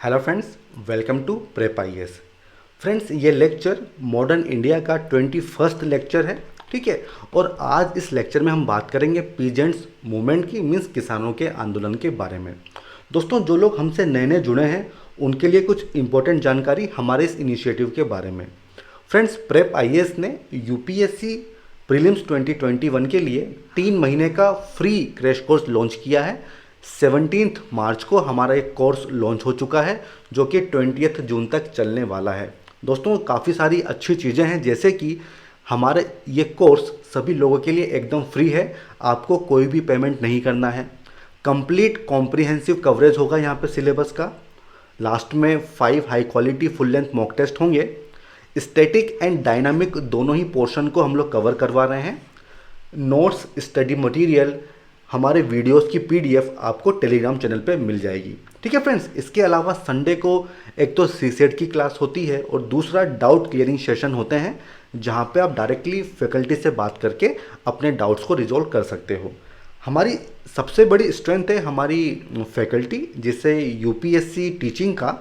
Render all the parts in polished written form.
Hello friends, welcome to prep IAS. Friends, ये lecture modern India का 21st lecture है। ठीक है। और आज इस लेक्चर में हम बात करेंगे पीजेंट्स मूवमेंट की, मीन्स किसानों के आंदोलन के बारे में। दोस्तों, जो लोग हमसे नए नए जुड़े हैं उनके लिए कुछ इंपॉर्टेंट जानकारी हमारे इस इनिशिएटिव के बारे में। फ्रेंड्स, प्रेप आईएएस ने यूपीएससी प्रीलिम्स 2021 के लिए 3 महीने का फ्री क्रैश कोर्स लॉन्च किया है। 17 मार्च को हमारा एक कोर्स लॉन्च हो चुका है जो कि 20 जून तक चलने वाला है। दोस्तों, काफ़ी सारी अच्छी चीज़ें हैं, जैसे कि हमारे ये कोर्स सभी लोगों के लिए एकदम फ्री है। आपको कोई भी पेमेंट नहीं करना है। कंप्लीट कॉम्प्रिहेंसिव कवरेज होगा यहाँ पे सिलेबस का। लास्ट में 5 high quality full length mock test होंगे। स्टैटिक एंड डायनामिक दोनों ही पोर्शन को हम लोग कवर करवा रहे हैं। नोट्स, स्टडी मटेरियल, हमारे वीडियोस की पीडीएफ आपको टेलीग्राम चैनल पे मिल जाएगी। ठीक है फ्रेंड्स। इसके अलावा संडे को एक तो सीसेट की क्लास होती है और दूसरा डाउट क्लियरिंग सेशन होते हैं, जहां पे आप डायरेक्टली फैकल्टी से बात करके अपने डाउट्स को रिजॉल्व कर सकते हो। हमारी सबसे बड़ी स्ट्रेंथ है हमारी फैकल्टी, जिससे यूपीएससी टीचिंग का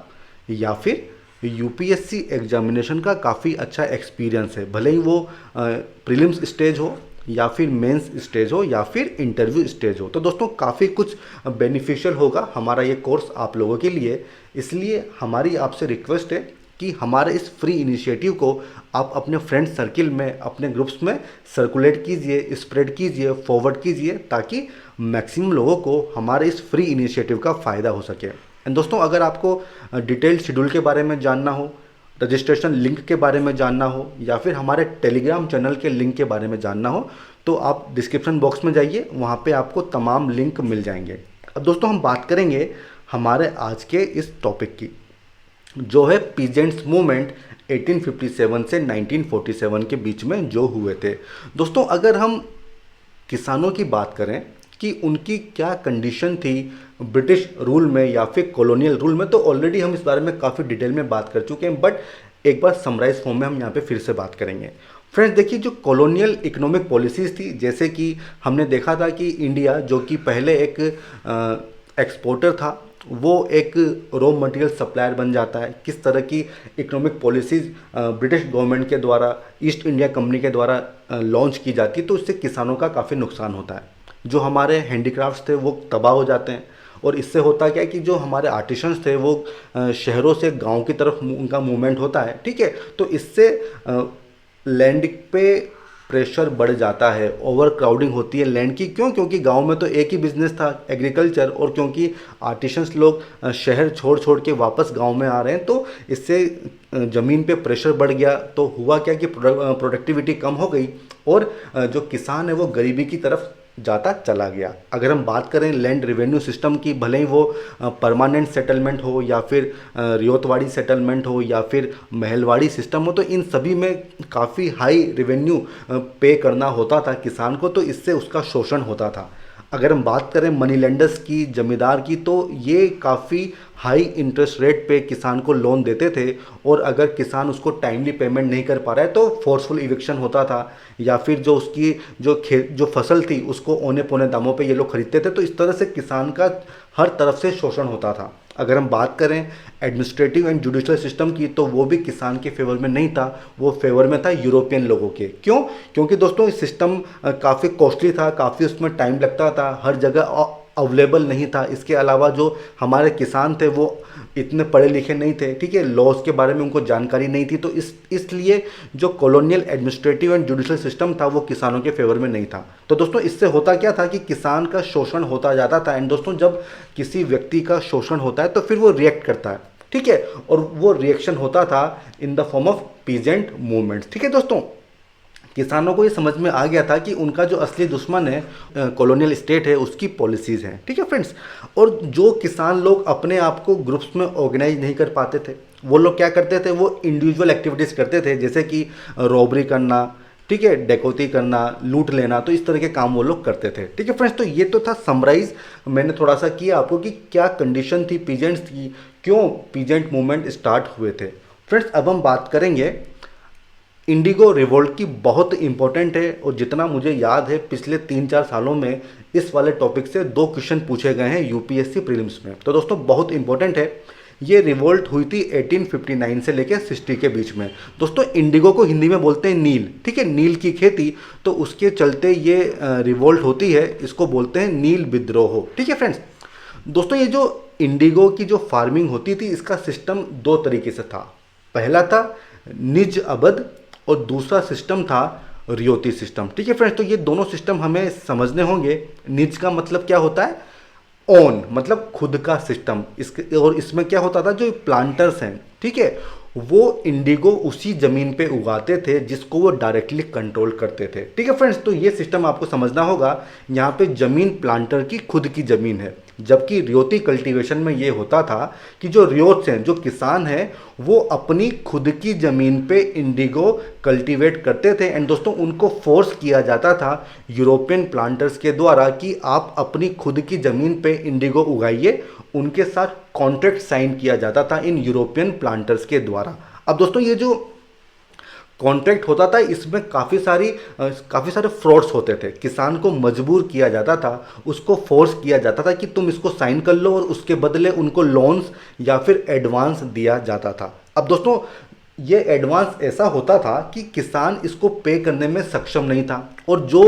या फिर यूपीएससी एग्जामिनेशन का काफ़ी अच्छा एक्सपीरियंस है। भले ही वो प्रीलिम्स स्टेज हो या फिर मेंस स्टेज हो या फिर इंटरव्यू स्टेज हो। तो दोस्तों, काफ़ी कुछ बेनिफिशियल होगा हमारा ये कोर्स आप लोगों के लिए। इसलिए हमारी आपसे रिक्वेस्ट है कि हमारे इस फ्री इनिशिएटिव को आप अपने फ्रेंड सर्किल में, अपने ग्रुप्स में सर्कुलेट कीजिए, स्प्रेड कीजिए, फॉरवर्ड कीजिए, ताकि मैक्सिमम लोगों को हमारे इस फ्री इनिशिएटिव का फ़ायदा हो सके। एंड दोस्तों, अगर आपको डिटेल्ड शेड्यूल के बारे में जानना हो, रजिस्ट्रेशन लिंक के बारे में जानना हो या फिर हमारे टेलीग्राम चैनल के लिंक के बारे में जानना हो, तो आप डिस्क्रिप्शन बॉक्स में जाइए, वहाँ पे आपको तमाम लिंक मिल जाएंगे। अब दोस्तों, हम बात करेंगे हमारे आज के इस टॉपिक की, जो है पीजेंट्स मूवमेंट 1857 से 1947 के बीच में जो हुए थे। दोस्तों, अगर हम किसानों की बात करें कि उनकी क्या कंडीशन थी ब्रिटिश रूल में या फिर कॉलोनियल रूल में, तो ऑलरेडी हम इस बारे में काफ़ी डिटेल में बात कर चुके हैं, बट एक बार समराइज फॉर्म में हम यहाँ पे फिर से बात करेंगे। फ्रेंड्स, देखिए, जो कॉलोनियल इकोनॉमिक पॉलिसीज़ थी, जैसे कि हमने देखा था कि इंडिया, जो कि पहले एक एक्सपोर्टर था, वो एक रॉ मटेरियल सप्लायर बन जाता है। किस तरह की इकोनॉमिक पॉलिसीज़ ब्रिटिश गवर्नमेंट के द्वारा, ईस्ट इंडिया कंपनी के द्वारा लॉन्च की जाती है, तो इससे किसानों का काफ़ी नुकसान होता है। जो हमारे हैंडीक्राफ्ट्स थे वो तबाह हो जाते हैं, और इससे होता क्या है कि जो हमारे आर्टिशंस थे वो शहरों से गांव की तरफ उनका मूवमेंट होता है। ठीक है। तो इससे लैंड पे प्रेशर बढ़ जाता है, ओवर क्राउडिंग होती है लैंड की। क्यों? क्योंकि गांव में तो एक ही बिजनेस था, एग्रीकल्चर, और क्योंकि आर्टिशंस लोग शहर छोड़ छोड़ के वापस गांव में आ रहे हैं, तो इससे ज़मीन पे प्रेशर बढ़ गया। तो हुआ क्या कि प्रोडक्टिविटी कम हो गई और जो किसान है वो गरीबी की तरफ जाता चला गया। अगर हम बात करें लैंड रेवेन्यू सिस्टम की, भले ही वो परमानेंट सेटलमेंट हो या फिर रियोतवाड़ी सेटलमेंट हो या फिर महलवाड़ी सिस्टम हो, तो इन सभी में काफ़ी हाई रेवेन्यू पे करना होता था किसान को, तो इससे उसका शोषण होता था। अगर हम बात करें मनी लेंडर्स की, जमींदार की, तो ये काफ़ी हाई इंटरेस्ट रेट पे किसान को लोन देते थे, और अगर किसान उसको टाइमली पेमेंट नहीं कर पा रहा है तो फोर्सफुल इविक्शन होता था, या फिर जो उसकी जो फसल थी उसको औने पौने दामों पे ये लोग खरीदते थे। तो इस तरह से किसान का हर तरफ से शोषण होता था। अगर हम बात करें एडमिनिस्ट्रेटिव एंड जुडिशल सिस्टम की, तो वो भी किसान के फेवर में नहीं था, वो फेवर में था यूरोपियन लोगों के। क्यों? क्योंकि दोस्तों, इस सिस्टम काफ़ी कॉस्टली था, काफ़ी उसमें टाइम लगता था, हर जगह अवेलेबल नहीं था। इसके अलावा जो हमारे किसान थे वो इतने पढ़े लिखे नहीं थे। ठीक है। लॉज के बारे में उनको जानकारी नहीं थी, तो इसलिए जो colonial administrative and judicial system था वो किसानों के फेवर में नहीं था। तो दोस्तों, इससे होता क्या था कि किसान का शोषण होता जाता था। एंड दोस्तों, जब किसी व्यक्ति का शोषण होता है तो फिर वो रिएक्ट करता है। ठीक है। और वो रिएक्शन होता था in the form of peasant movements. ठीक है दोस्तों, किसानों को ये समझ में आ गया था कि उनका जो असली दुश्मन है कॉलोनियल स्टेट है, उसकी पॉलिसीज़ हैं। ठीक है फ्रेंड्स। और जो किसान लोग अपने आप को ग्रुप्स में ऑर्गेनाइज नहीं कर पाते थे, वो लोग क्या करते थे, वो इंडिविजुअल एक्टिविटीज़ करते थे, जैसे कि रॉबरी करना, ठीक है, डकैती करना, लूट लेना। तो इस तरह के काम वो लोग करते थे। ठीक है फ्रेंड्स। तो ये तो था समराइज, मैंने थोड़ा सा किया आपको कि क्या कंडीशन थी पीजेंट्स की, क्यों पीजेंट मूवमेंट स्टार्ट हुए थे। फ्रेंड्स, अब हम बात करेंगे इंडिगो रिवोल्ट की। बहुत इंपॉर्टेंट है, और जितना मुझे याद है पिछले 3-4 सालों में इस वाले टॉपिक से 2 क्वेश्चन पूछे गए हैं यूपीएससी प्रीलिम्स में। तो दोस्तों, बहुत इंपॉर्टेंट है ये रिवोल्ट हुई थी 1859 से लेकर 60 के बीच में। दोस्तों इंडिगो को हिंदी में बोलते हैं नील, ठीक है, नील की खेती, तो उसके चलते ये रिवोल्ट होती है, इसको बोलते हैं नील विद्रोह, ठीक है फ्रेंड्स। दोस्तों ये जो इंडिगो की जो फार्मिंग होती थी इसका सिस्टम दो तरीके से था। पहला था निज अबद और दूसरा सिस्टम था रियोती सिस्टम, ठीक है फ्रेंड्स। तो ये दोनों सिस्टम हमें समझने होंगे। निज का मतलब क्या होता है, ओन, मतलब खुद का सिस्टम। इसके और इसमें क्या होता था, जो प्लांटर्स हैं, ठीक है, वो इंडिगो उसी ज़मीन पे उगाते थे जिसको वो डायरेक्टली कंट्रोल करते थे, ठीक है फ्रेंड्स। तो ये सिस्टम आपको समझना होगा। यहाँ पे ज़मीन प्लांटर की खुद की ज़मीन है, जबकि रियोती कल्टीवेशन में ये होता था कि जो रियोट्स हैं, जो किसान हैं, वो अपनी खुद की ज़मीन पे इंडिगो कल्टीवेट करते थे। एंड दोस्तों उनको फोर्स किया जाता था यूरोपियन प्लांटर्स के द्वारा कि आप अपनी खुद की ज़मीन पे इंडिगो उगाइए। उनके साथ कॉन्ट्रैक्ट साइन किया जाता था इन यूरोपियन प्लांटर्स के द्वारा। अब दोस्तों ये जो कॉन्ट्रैक्ट होता था इसमें काफ़ी सारे फ्रॉड्स होते थे। किसान को मजबूर किया जाता था, उसको फोर्स किया जाता था कि तुम इसको साइन कर लो, और उसके बदले उनको लोन्स या फिर एडवांस दिया जाता था। अब दोस्तों ये एडवांस ऐसा होता था कि किसान इसको पे करने में सक्षम नहीं था, और जो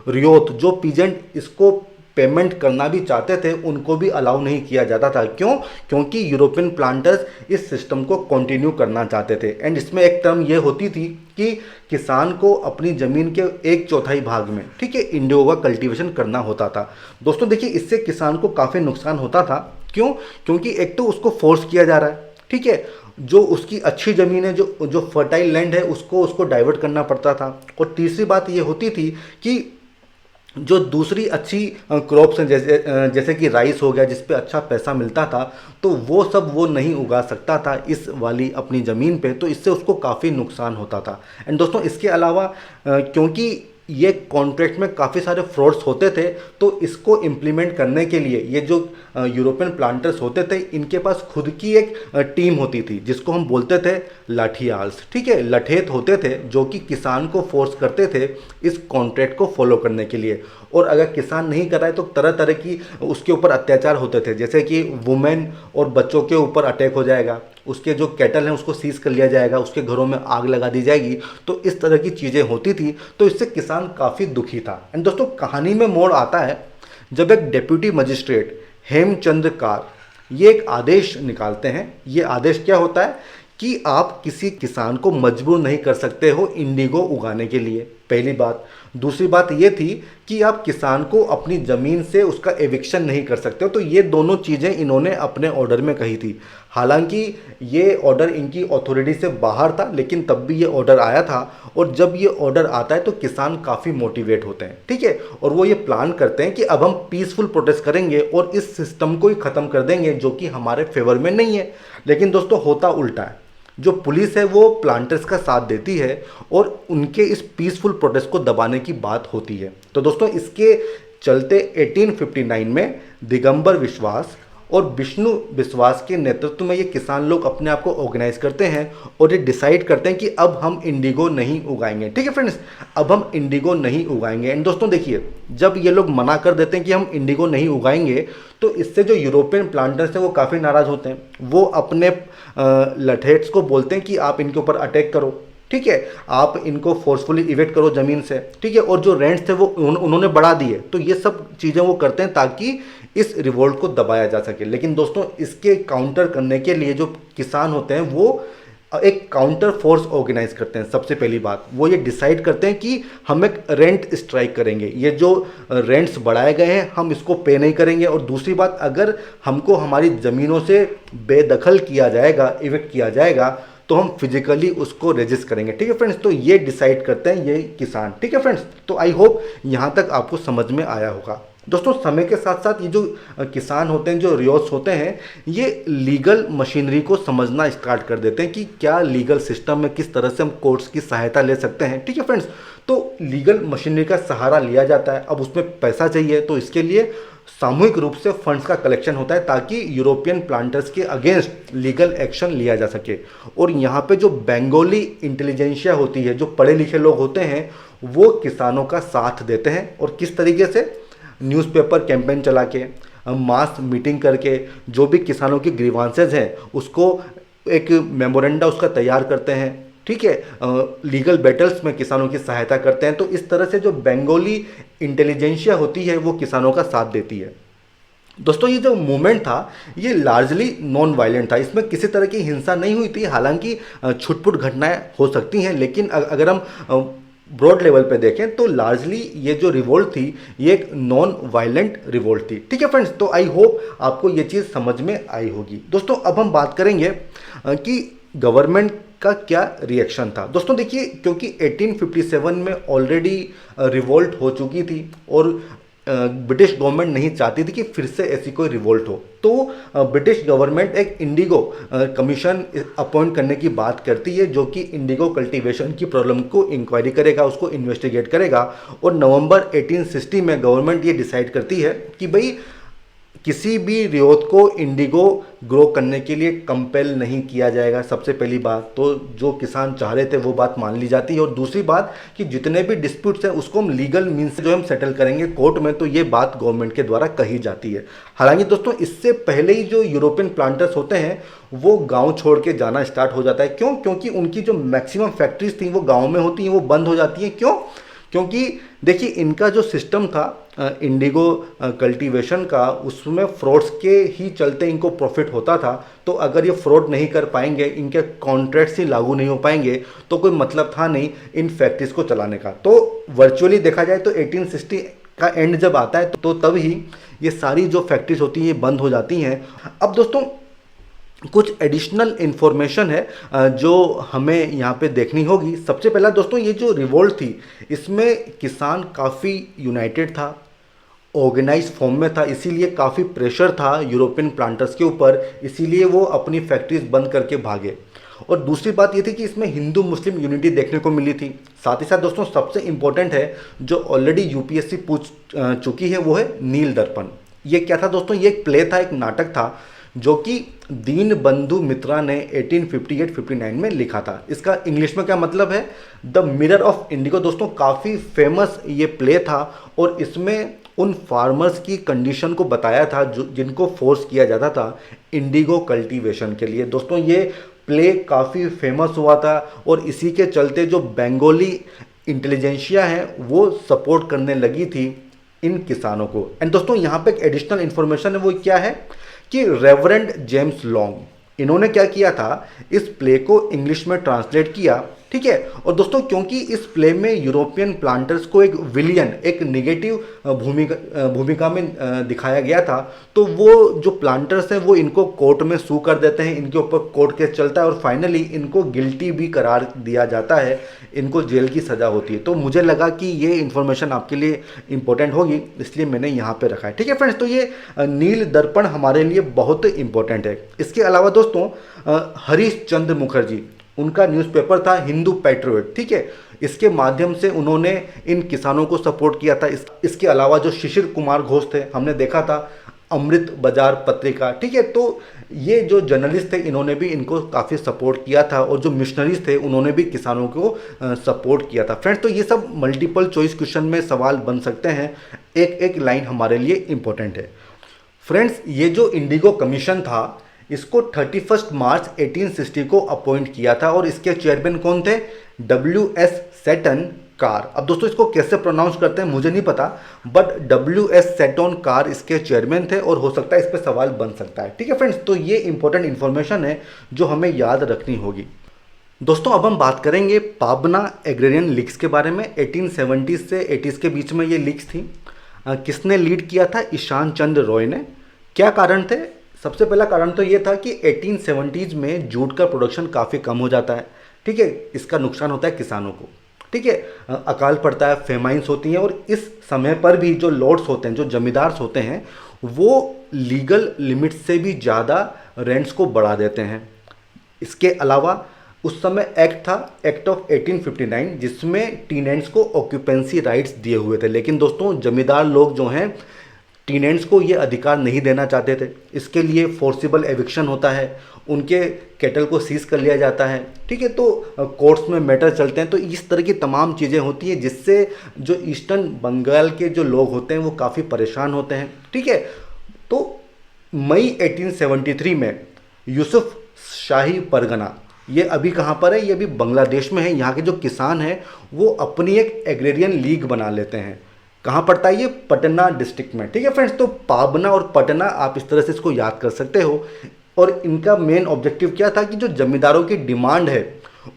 रियोत, जो पीजेंट इसको पेमेंट करना भी चाहते थे उनको भी अलाउ नहीं किया जाता था। क्यों? क्योंकि यूरोपियन प्लांटर्स इस सिस्टम को कंटिन्यू करना चाहते थे। एंड इसमें एक टर्म ये होती थी कि किसान को अपनी ज़मीन के 1/4 भाग में, ठीक है, इंडिगो का कल्टीवेशन करना होता था। दोस्तों देखिए इससे किसान को काफ़ी नुकसान होता था। क्यों? क्योंकि एक तो उसको फोर्स किया जा रहा है, ठीक है, जो उसकी अच्छी ज़मीन है, जो फर्टाइल लैंड है, उसको डाइवर्ट करना पड़ता था। और तीसरी बात ये होती थी कि जो दूसरी अच्छी क्रॉप्स हैं, जैसे कि राइस हो गया, जिस पे अच्छा पैसा मिलता था, तो वो सब वो नहीं उगा सकता था इस वाली अपनी ज़मीन पे, तो इससे उसको काफ़ी नुकसान होता था। एंड दोस्तों इसके अलावा क्योंकि ये कॉन्ट्रैक्ट में काफ़ी सारे फ्रॉड्स होते थे, तो इसको इम्प्लीमेंट करने के लिए ये जो यूरोपियन प्लांटर्स होते थे, इनके पास खुद की एक टीम होती थी जिसको हम बोलते थे लाठियाल्स, ठीक है, लठेत होते थे जो कि किसान को फोर्स करते थे इस कॉन्ट्रैक्ट को फॉलो करने के लिए। और अगर किसान नहीं कराए तो तरह तरह की उसके ऊपर अत्याचार होते थे, जैसे कि वुमेन और बच्चों के ऊपर अटैक हो जाएगा, उसके जो कैटल हैं उसको सीज कर लिया जाएगा, उसके घरों में आग लगा दी जाएगी। तो इस तरह की चीज़ें होती थी, तो इससे किसान काफ़ी दुखी था। एंड दोस्तों कहानी में मोड़ आता है जब एक डेप्यूटी मजिस्ट्रेट हेमचंद्र कार ये एक आदेश निकालते हैं। ये आदेश क्या होता है कि आप किसी किसान को मजबूर नहीं कर सकते हो इंडिगो उगाने के लिए, पहली बात। दूसरी बात ये थी कि आप किसान को अपनी ज़मीन से उसका एविक्शन नहीं कर सकते हो। तो ये दोनों चीज़ें इन्होंने अपने ऑर्डर में कही थी। हालांकि ये ऑर्डर इनकी अथॉरिटी से बाहर था, लेकिन तब भी ये ऑर्डर आया था। और जब ये ऑर्डर आता है तो किसान काफ़ी मोटिवेट होते हैं, ठीक है, और वो ये प्लान करते हैं कि अब हम पीसफुल प्रोटेस्ट करेंगे और इस सिस्टम को ही ख़त्म कर देंगे जो कि हमारे फेवर में नहीं है। लेकिन दोस्तों होता उल्टा है, जो पुलिस है वो प्लांटर्स का साथ देती है और उनके इस पीसफुल प्रोटेस्ट को दबाने की बात होती है। तो दोस्तों इसके चलते 1859 में दिगंबर विश्वास और विष्णु विश्वास के नेतृत्व में ये किसान लोग अपने आप को ऑर्गेनाइज करते हैं और ये डिसाइड करते हैं कि अब हम इंडिगो नहीं उगाएंगे, ठीक है फ्रेंड्स, अब हम इंडिगो नहीं उगाएंगे। एंड दोस्तों देखिए जब ये लोग मना कर देते हैं कि हम इंडिगो नहीं उगाएंगे, तो इससे जो यूरोपियन प्लांटर्स हैं वो काफ़ी नाराज़ होते हैं। वो अपने लठेट्स को बोलते हैं कि आप इनके ऊपर अटैक करो, ठीक है, आप इनको फोर्सफुली इवेक्ट करो ज़मीन से, ठीक है, और जो रेंट्स थे वो उन्होंने बढ़ा दिए। तो ये सब चीज़ें वो करते हैं ताकि इस रिवोल्ट को दबाया जा सके। लेकिन दोस्तों इसके काउंटर करने के लिए जो किसान होते हैं वो एक काउंटर फोर्स ऑर्गेनाइज करते हैं। सबसे पहली बात वो ये डिसाइड करते हैं कि हम एक रेंट स्ट्राइक करेंगे, ये जो रेंट्स बढ़ाए गए हैं हम इसको पे नहीं करेंगे। और दूसरी बात, अगर हमको हमारी ज़मीनों से बेदखल किया जाएगा, इविक्ट किया जाएगा, तो हम फिजिकली उसको रजिस्ट करेंगे, ठीक है फ्रेंड्स। तो ये डिसाइड करते हैं ये किसान, ठीक है फ्रेंड्स। तो आई होप यहाँ तक आपको समझ में आया होगा। दोस्तों समय के साथ साथ ये जो किसान होते हैं, जो रियोट्स होते हैं, ये लीगल मशीनरी को समझना स्टार्ट कर देते हैं कि क्या लीगल सिस्टम में किस तरह से हम कोर्ट्स की सहायता ले सकते हैं, ठीक है फ्रेंड्स। तो लीगल मशीनरी का सहारा लिया जाता है। अब उसमें पैसा चाहिए, तो इसके लिए सामूहिक रूप से फंड्स का कलेक्शन होता है ताकि यूरोपियन प्लांटर्स के अगेंस्ट लीगल एक्शन लिया जा सके। और यहाँ पे जो बंगाली इंटेलिजेंसिया होती है, जो पढ़े लिखे लोग होते हैं, वो किसानों का साथ देते हैं। और किस तरीके से, न्यूज़पेपर कैंपेन चला के, मास मीटिंग करके जो भी किसानों की ग्रीवांसेज हैं उसको एक मेमोरेंडा उसका तैयार करते हैं, ठीक है, लीगल बैटल्स में किसानों की सहायता करते हैं। तो इस तरह से जो बंगाली इंटेलिजेंसिया होती है वो किसानों का साथ देती है। दोस्तों ये जो मूवमेंट था ये लार्जली नॉन वायलेंट था, इसमें किसी तरह की हिंसा नहीं हुई थी। हालांकि छुटपुट घटनाएं हो सकती हैं, लेकिन अगर हम ब्रॉड लेवल पे देखें तो लार्जली ये जो रिवोल्ट थी ये एक नॉन वायलेंट रिवोल्ट थी। ठीक है फ्रेंड्स, तो आई होप आपको ये चीज़ समझ में आई होगी। दोस्तों अब हम बात करेंगे कि गवर्नमेंट का क्या रिएक्शन था। दोस्तों देखिए, क्योंकि 1857 में ऑलरेडी रिवोल्ट हो चुकी थी और ब्रिटिश गवर्नमेंट नहीं चाहती थी कि फिर से ऐसी कोई रिवोल्ट हो, तो ब्रिटिश गवर्नमेंट एक इंडिगो कमीशन अपॉइंट करने की बात करती है, जो कि इंडिगो कल्टीवेशन की प्रॉब्लम को इंक्वायरी करेगा, उसको इन्वेस्टिगेट करेगा। और नवंबर 1860 में गवर्नमेंट ये डिसाइड करती है कि भाई किसी भी रियोत को इंडिगो ग्रो करने के लिए कंपेल नहीं किया जाएगा। सबसे पहली बात तो जो किसान चाह रहे थे वो बात मान ली जाती है, और दूसरी बात कि जितने भी डिस्प्यूट्स हैं उसको हम लीगल मीन्स से जो हम सेटल करेंगे कोर्ट में, तो ये बात गवर्नमेंट के द्वारा कही जाती है। हालांकि दोस्तों इससे पहले ही जो यूरोपियन प्लांटर्स होते हैं वो गाँव छोड़ के जाना स्टार्ट हो जाता है। क्यों? क्योंकि उनकी जो मैक्सिमम फैक्ट्रीज थी वो गाँव में होती हैं, वो बंद हो जाती हैं। क्यों? क्योंकि देखिए इनका जो सिस्टम था इंडिगो कल्टीवेशन का, उसमें फ्रॉड्स के ही चलते इनको प्रॉफिट होता था। तो अगर ये फ्रॉड नहीं कर पाएंगे, इनके कॉन्ट्रैक्ट्स ही लागू नहीं हो पाएंगे, तो कोई मतलब था नहीं इन फैक्ट्रीज को चलाने का। तो वर्चुअली देखा जाए तो 1860 का एंड जब आता है तो तब ही ये सारी जो फैक्ट्रीज होती हैं ये बंद हो जाती हैं। अब दोस्तों कुछ एडिशनल इन्फॉर्मेशन है जो हमें यहाँ पे देखनी होगी। सबसे पहला दोस्तों, ये जो रिवोल्ट थी इसमें किसान काफ़ी यूनाइटेड था, ऑर्गेनाइज फॉर्म में था, इसीलिए काफ़ी प्रेशर था यूरोपियन प्लांटर्स के ऊपर, इसीलिए वो अपनी फैक्ट्रीज बंद करके भागे। और दूसरी बात ये थी कि इसमें हिंदू मुस्लिम यूनिटी देखने को मिली थी। साथ ही साथ दोस्तों सबसे इम्पोर्टेंट है जो ऑलरेडी यूपीएससी पूछ चुकी है वो है नील दर्पण। ये क्या था दोस्तों? ये एक प्ले था, एक नाटक था जो कि दीन बंधु मित्रा ने 1858-59 में लिखा था। इसका इंग्लिश में क्या मतलब है? The mirror of Indigo. दोस्तों काफ़ी फेमस ये प्ले था और इसमें उन फार्मर्स की कंडीशन को बताया था जो जिनको फोर्स किया जाता था इंडिगो कल्टीवेशन के लिए। दोस्तों ये प्ले काफ़ी फेमस हुआ था और इसी के चलते जो बंगाली इंटेलिजेंसिया है वो सपोर्ट करने लगी थी इन किसानों को। एंड दोस्तों यहाँ पे एक एडिशनल इन्फॉर्मेशन है, वो क्या है कि रेवरेंड जेम्स लॉन्ग इन्होंने क्या किया था, इस प्ले को इंग्लिश में ट्रांसलेट किया। ठीक है, और दोस्तों क्योंकि इस प्ले में यूरोपियन प्लांटर्स को एक विलियन, एक निगेटिव भूमिका में दिखाया गया था, तो वो जो प्लांटर्स हैं वो इनको कोर्ट में सू कर देते हैं, इनके ऊपर कोर्ट केस चलता है और फाइनली इनको गिल्टी भी करार दिया जाता है, इनको जेल की सज़ा होती है। तो मुझे लगा कि ये इन्फॉर्मेशन आपके लिए इंपॉर्टेंट होगी, इसलिए मैंने यहाँ पे रखा है। ठीक है फ्रेंड्स, तो ये नील दर्पण हमारे लिए बहुत इंपॉर्टेंट है। इसके अलावा दोस्तों हरीश चंद्र मुखर्जी, उनका न्यूज़पेपर था हिंदू पैट्रियट। ठीक है, इसके माध्यम से उन्होंने इन किसानों को सपोर्ट किया था। इसके अलावा जो शिशिर कुमार घोष थे, हमने देखा था अमृत बाजार पत्रिका। ठीक है, तो ये जो जर्नलिस्ट थे इन्होंने भी इनको काफ़ी सपोर्ट किया था और जो मिशनरीज थे उन्होंने भी किसानों को सपोर्ट किया था। फ्रेंड्स, तो ये सब मल्टीपल चॉइस क्वेश्चन में सवाल बन सकते हैं, एक एक लाइन हमारे लिए इंपॉर्टेंट है। फ्रेंड्स, ये जो इंडिगो कमीशन था इसको 31 मार्च 1860 को अपॉइंट किया था और इसके चेयरमैन कौन थे? WS सेटन कार। अब दोस्तों इसको कैसे प्रोनाउंस करते हैं मुझे नहीं पता, बट WS सेटन कार इसके चेयरमैन थे और हो सकता है इस पर सवाल बन सकता है। ठीक है फ्रेंड्स, तो ये इंपॉर्टेंट इन्फॉर्मेशन है जो हमें याद रखनी होगी। दोस्तों अब हम बात करेंगे पाबना एग्रेरियन लीग्स के बारे में। 1870 से 80s के बीच में ये लीग्स थी। किसने लीड किया था? ईशान चंद्र रॉय ने। क्या कारण थे? सबसे पहला कारण तो ये था कि 1870s में जूट का प्रोडक्शन काफ़ी कम हो जाता है। ठीक है, इसका नुकसान होता है किसानों को। ठीक है, अकाल पड़ता है, फेमाइंस होती हैं और इस समय पर भी जो लॉर्ड्स होते हैं, जो जमींदार्स होते हैं, वो लीगल लिमिट से भी ज़्यादा रेंट्स को बढ़ा देते हैं। इसके अलावा उस समय एक्ट था, एक्ट ऑफ 1859, जिसमें टीनेंट्स को ऑक्यूपेंसी राइट्स दिए हुए थे। लेकिन दोस्तों जमींदार लोग जो हैं टीनेंट्स को ये अधिकार नहीं देना चाहते थे। इसके लिए फोर्सिबल एविक्शन होता है, उनके कैटल को सीज कर लिया जाता है, ठीक है। तो कोर्ट्स में मैटर चलते हैं। तो इस तरह की तमाम चीज़ें होती हैं जिससे जो ईस्टर्न बंगाल के जो लोग होते हैं वो काफ़ी परेशान होते हैं, ठीक है। तो मई 1873 में यूसुफ शाही परगना, ये अभी कहाँ पर है, ये अभी बांग्लादेश में है। यहाँ के जो किसान हैं वो अपनी एक एग्रेरियन लीग बना लेते हैं। कहाँ पड़ता है ये, पटना डिस्ट्रिक्ट में, ठीक है फ्रेंड्स। तो पाबना और पटना आप इस तरह से इसको याद कर सकते हो। और इनका मेन ऑब्जेक्टिव क्या था कि जो जमींदारों की डिमांड है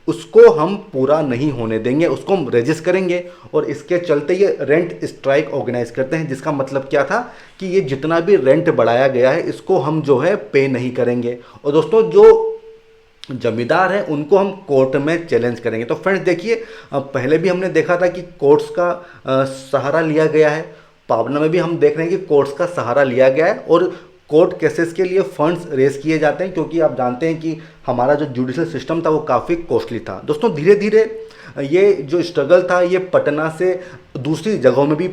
उसको हम पूरा नहीं होने देंगे, उसको हम रजिस्ट करेंगे। और इसके चलते ये रेंट स्ट्राइक ऑर्गेनाइज करते हैं, जिसका मतलब क्या था कि ये जितना भी रेंट बढ़ाया गया है इसको हम जो है पे नहीं करेंगे। और दोस्तों जो जमींदार हैं उनको हम कोर्ट में चैलेंज करेंगे। तो फ्रेंड्स देखिए, पहले भी हमने देखा था कि कोर्ट्स का सहारा लिया गया है। पाबना में भी हम देख रहे हैं कि कोर्ट्स का सहारा लिया गया है और कोर्ट केसेस के लिए फंड्स रेज किए जाते हैं, क्योंकि आप जानते हैं कि हमारा जो जुडिशल सिस्टम था वो काफ़ी कॉस्टली था। दोस्तों धीरे धीरे ये जो स्ट्रगल था ये पटना से दूसरी जगहों में भी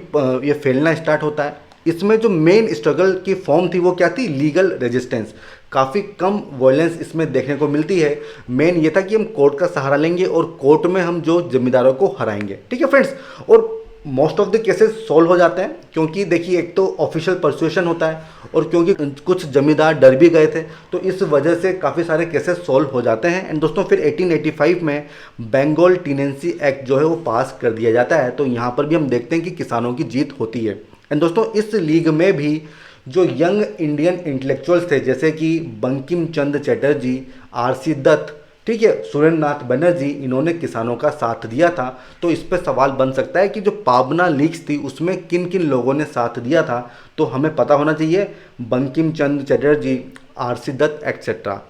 ये फैलना स्टार्ट होता है। इसमें जो मेन स्ट्रगल की फॉर्म थी वो क्या थी, लीगल रेजिस्टेंस। काफ़ी कम वॉयलेंस इसमें देखने को मिलती है। मेन ये था कि हम कोर्ट का सहारा लेंगे और कोर्ट में हम जो जमींदारों को हराएंगे, ठीक है फ्रेंड्स। और most of the cases solve हो जाते हैं, क्योंकि देखिए एक तो ऑफिशियल परसुएशन होता है और क्योंकि कुछ जमींदार डर भी गए थे, तो इस वजह से काफ़ी सारे केसेस सॉल्व हो जाते हैं। एंड दोस्तों फिर 1885 में बंगाल टीनेंसी एक्ट जो है वो पास कर दिया जाता है। तो यहाँ पर भी हम देखते हैं कि किसानों की जीत होती है। एंड दोस्तों इस लीग में भी जो यंग इंडियन इंटेलेक्चुअल्स थे, जैसे कि बंकिम चंद्र चटर्जी, आरसी दत्त, ठीक है, सुरेंद्र नाथ बनर्जी, इन्होंने किसानों का साथ दिया था। तो इस पर सवाल बन सकता है कि जो पाबना लीग्स थी उसमें किन किन लोगों ने साथ दिया था। तो हमें पता होना चाहिए, Bankim Chandra Chatterjee, RC Dutt etcetera.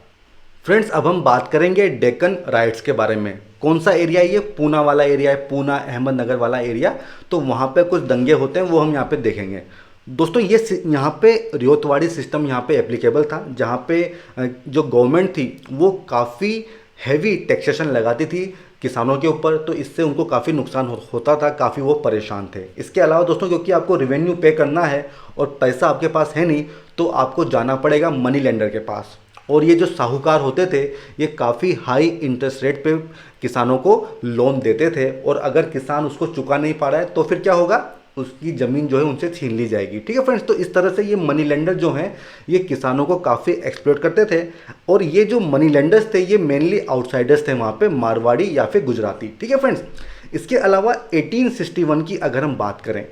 Friends अब हम बात करेंगे डेक्कन राइट्स के बारे में। कौन सा एरिया है ये, पूना वाला एरिया है, पूना अहमदनगर वाला एरिया। तो वहाँ पे कुछ दंगे होते हैं, वो हम यहाँ पे देखेंगे। दोस्तों ये यहाँ पे रियोतवाड़ी सिस्टम यहाँ पे एप्लीकेबल था, जहाँ पे जो गवर्नमेंट थी वो काफ़ी हैवी टैक्सेशन लगाती थी किसानों के ऊपर। तो इससे उनको काफ़ी नुकसान होता था, काफ़ी वो परेशान थे। इसके अलावा दोस्तों क्योंकि आपको रेवेन्यू पे करना है और पैसा आपके पास है नहीं, तो आपको जाना पड़ेगा मनी लेंडर के पास। और ये जो साहूकार होते थे ये काफ़ी हाई इंटरेस्ट रेट पे किसानों को लोन देते थे, और अगर किसान उसको चुका नहीं पा रहा है तो फिर क्या होगा, उसकी ज़मीन जो है उनसे छीन ली जाएगी, ठीक है फ्रेंड्स। तो इस तरह से ये मनी लेंडर जो हैं ये किसानों को काफ़ी एक्सप्लॉइट करते थे। और ये जो मनी लेंडर्स थे ये मेनली आउटसाइडर्स थे, वहाँ पे मारवाड़ी या फिर गुजराती, ठीक है फ्रेंड्स। इसके अलावा 1861 की अगर हम बात करें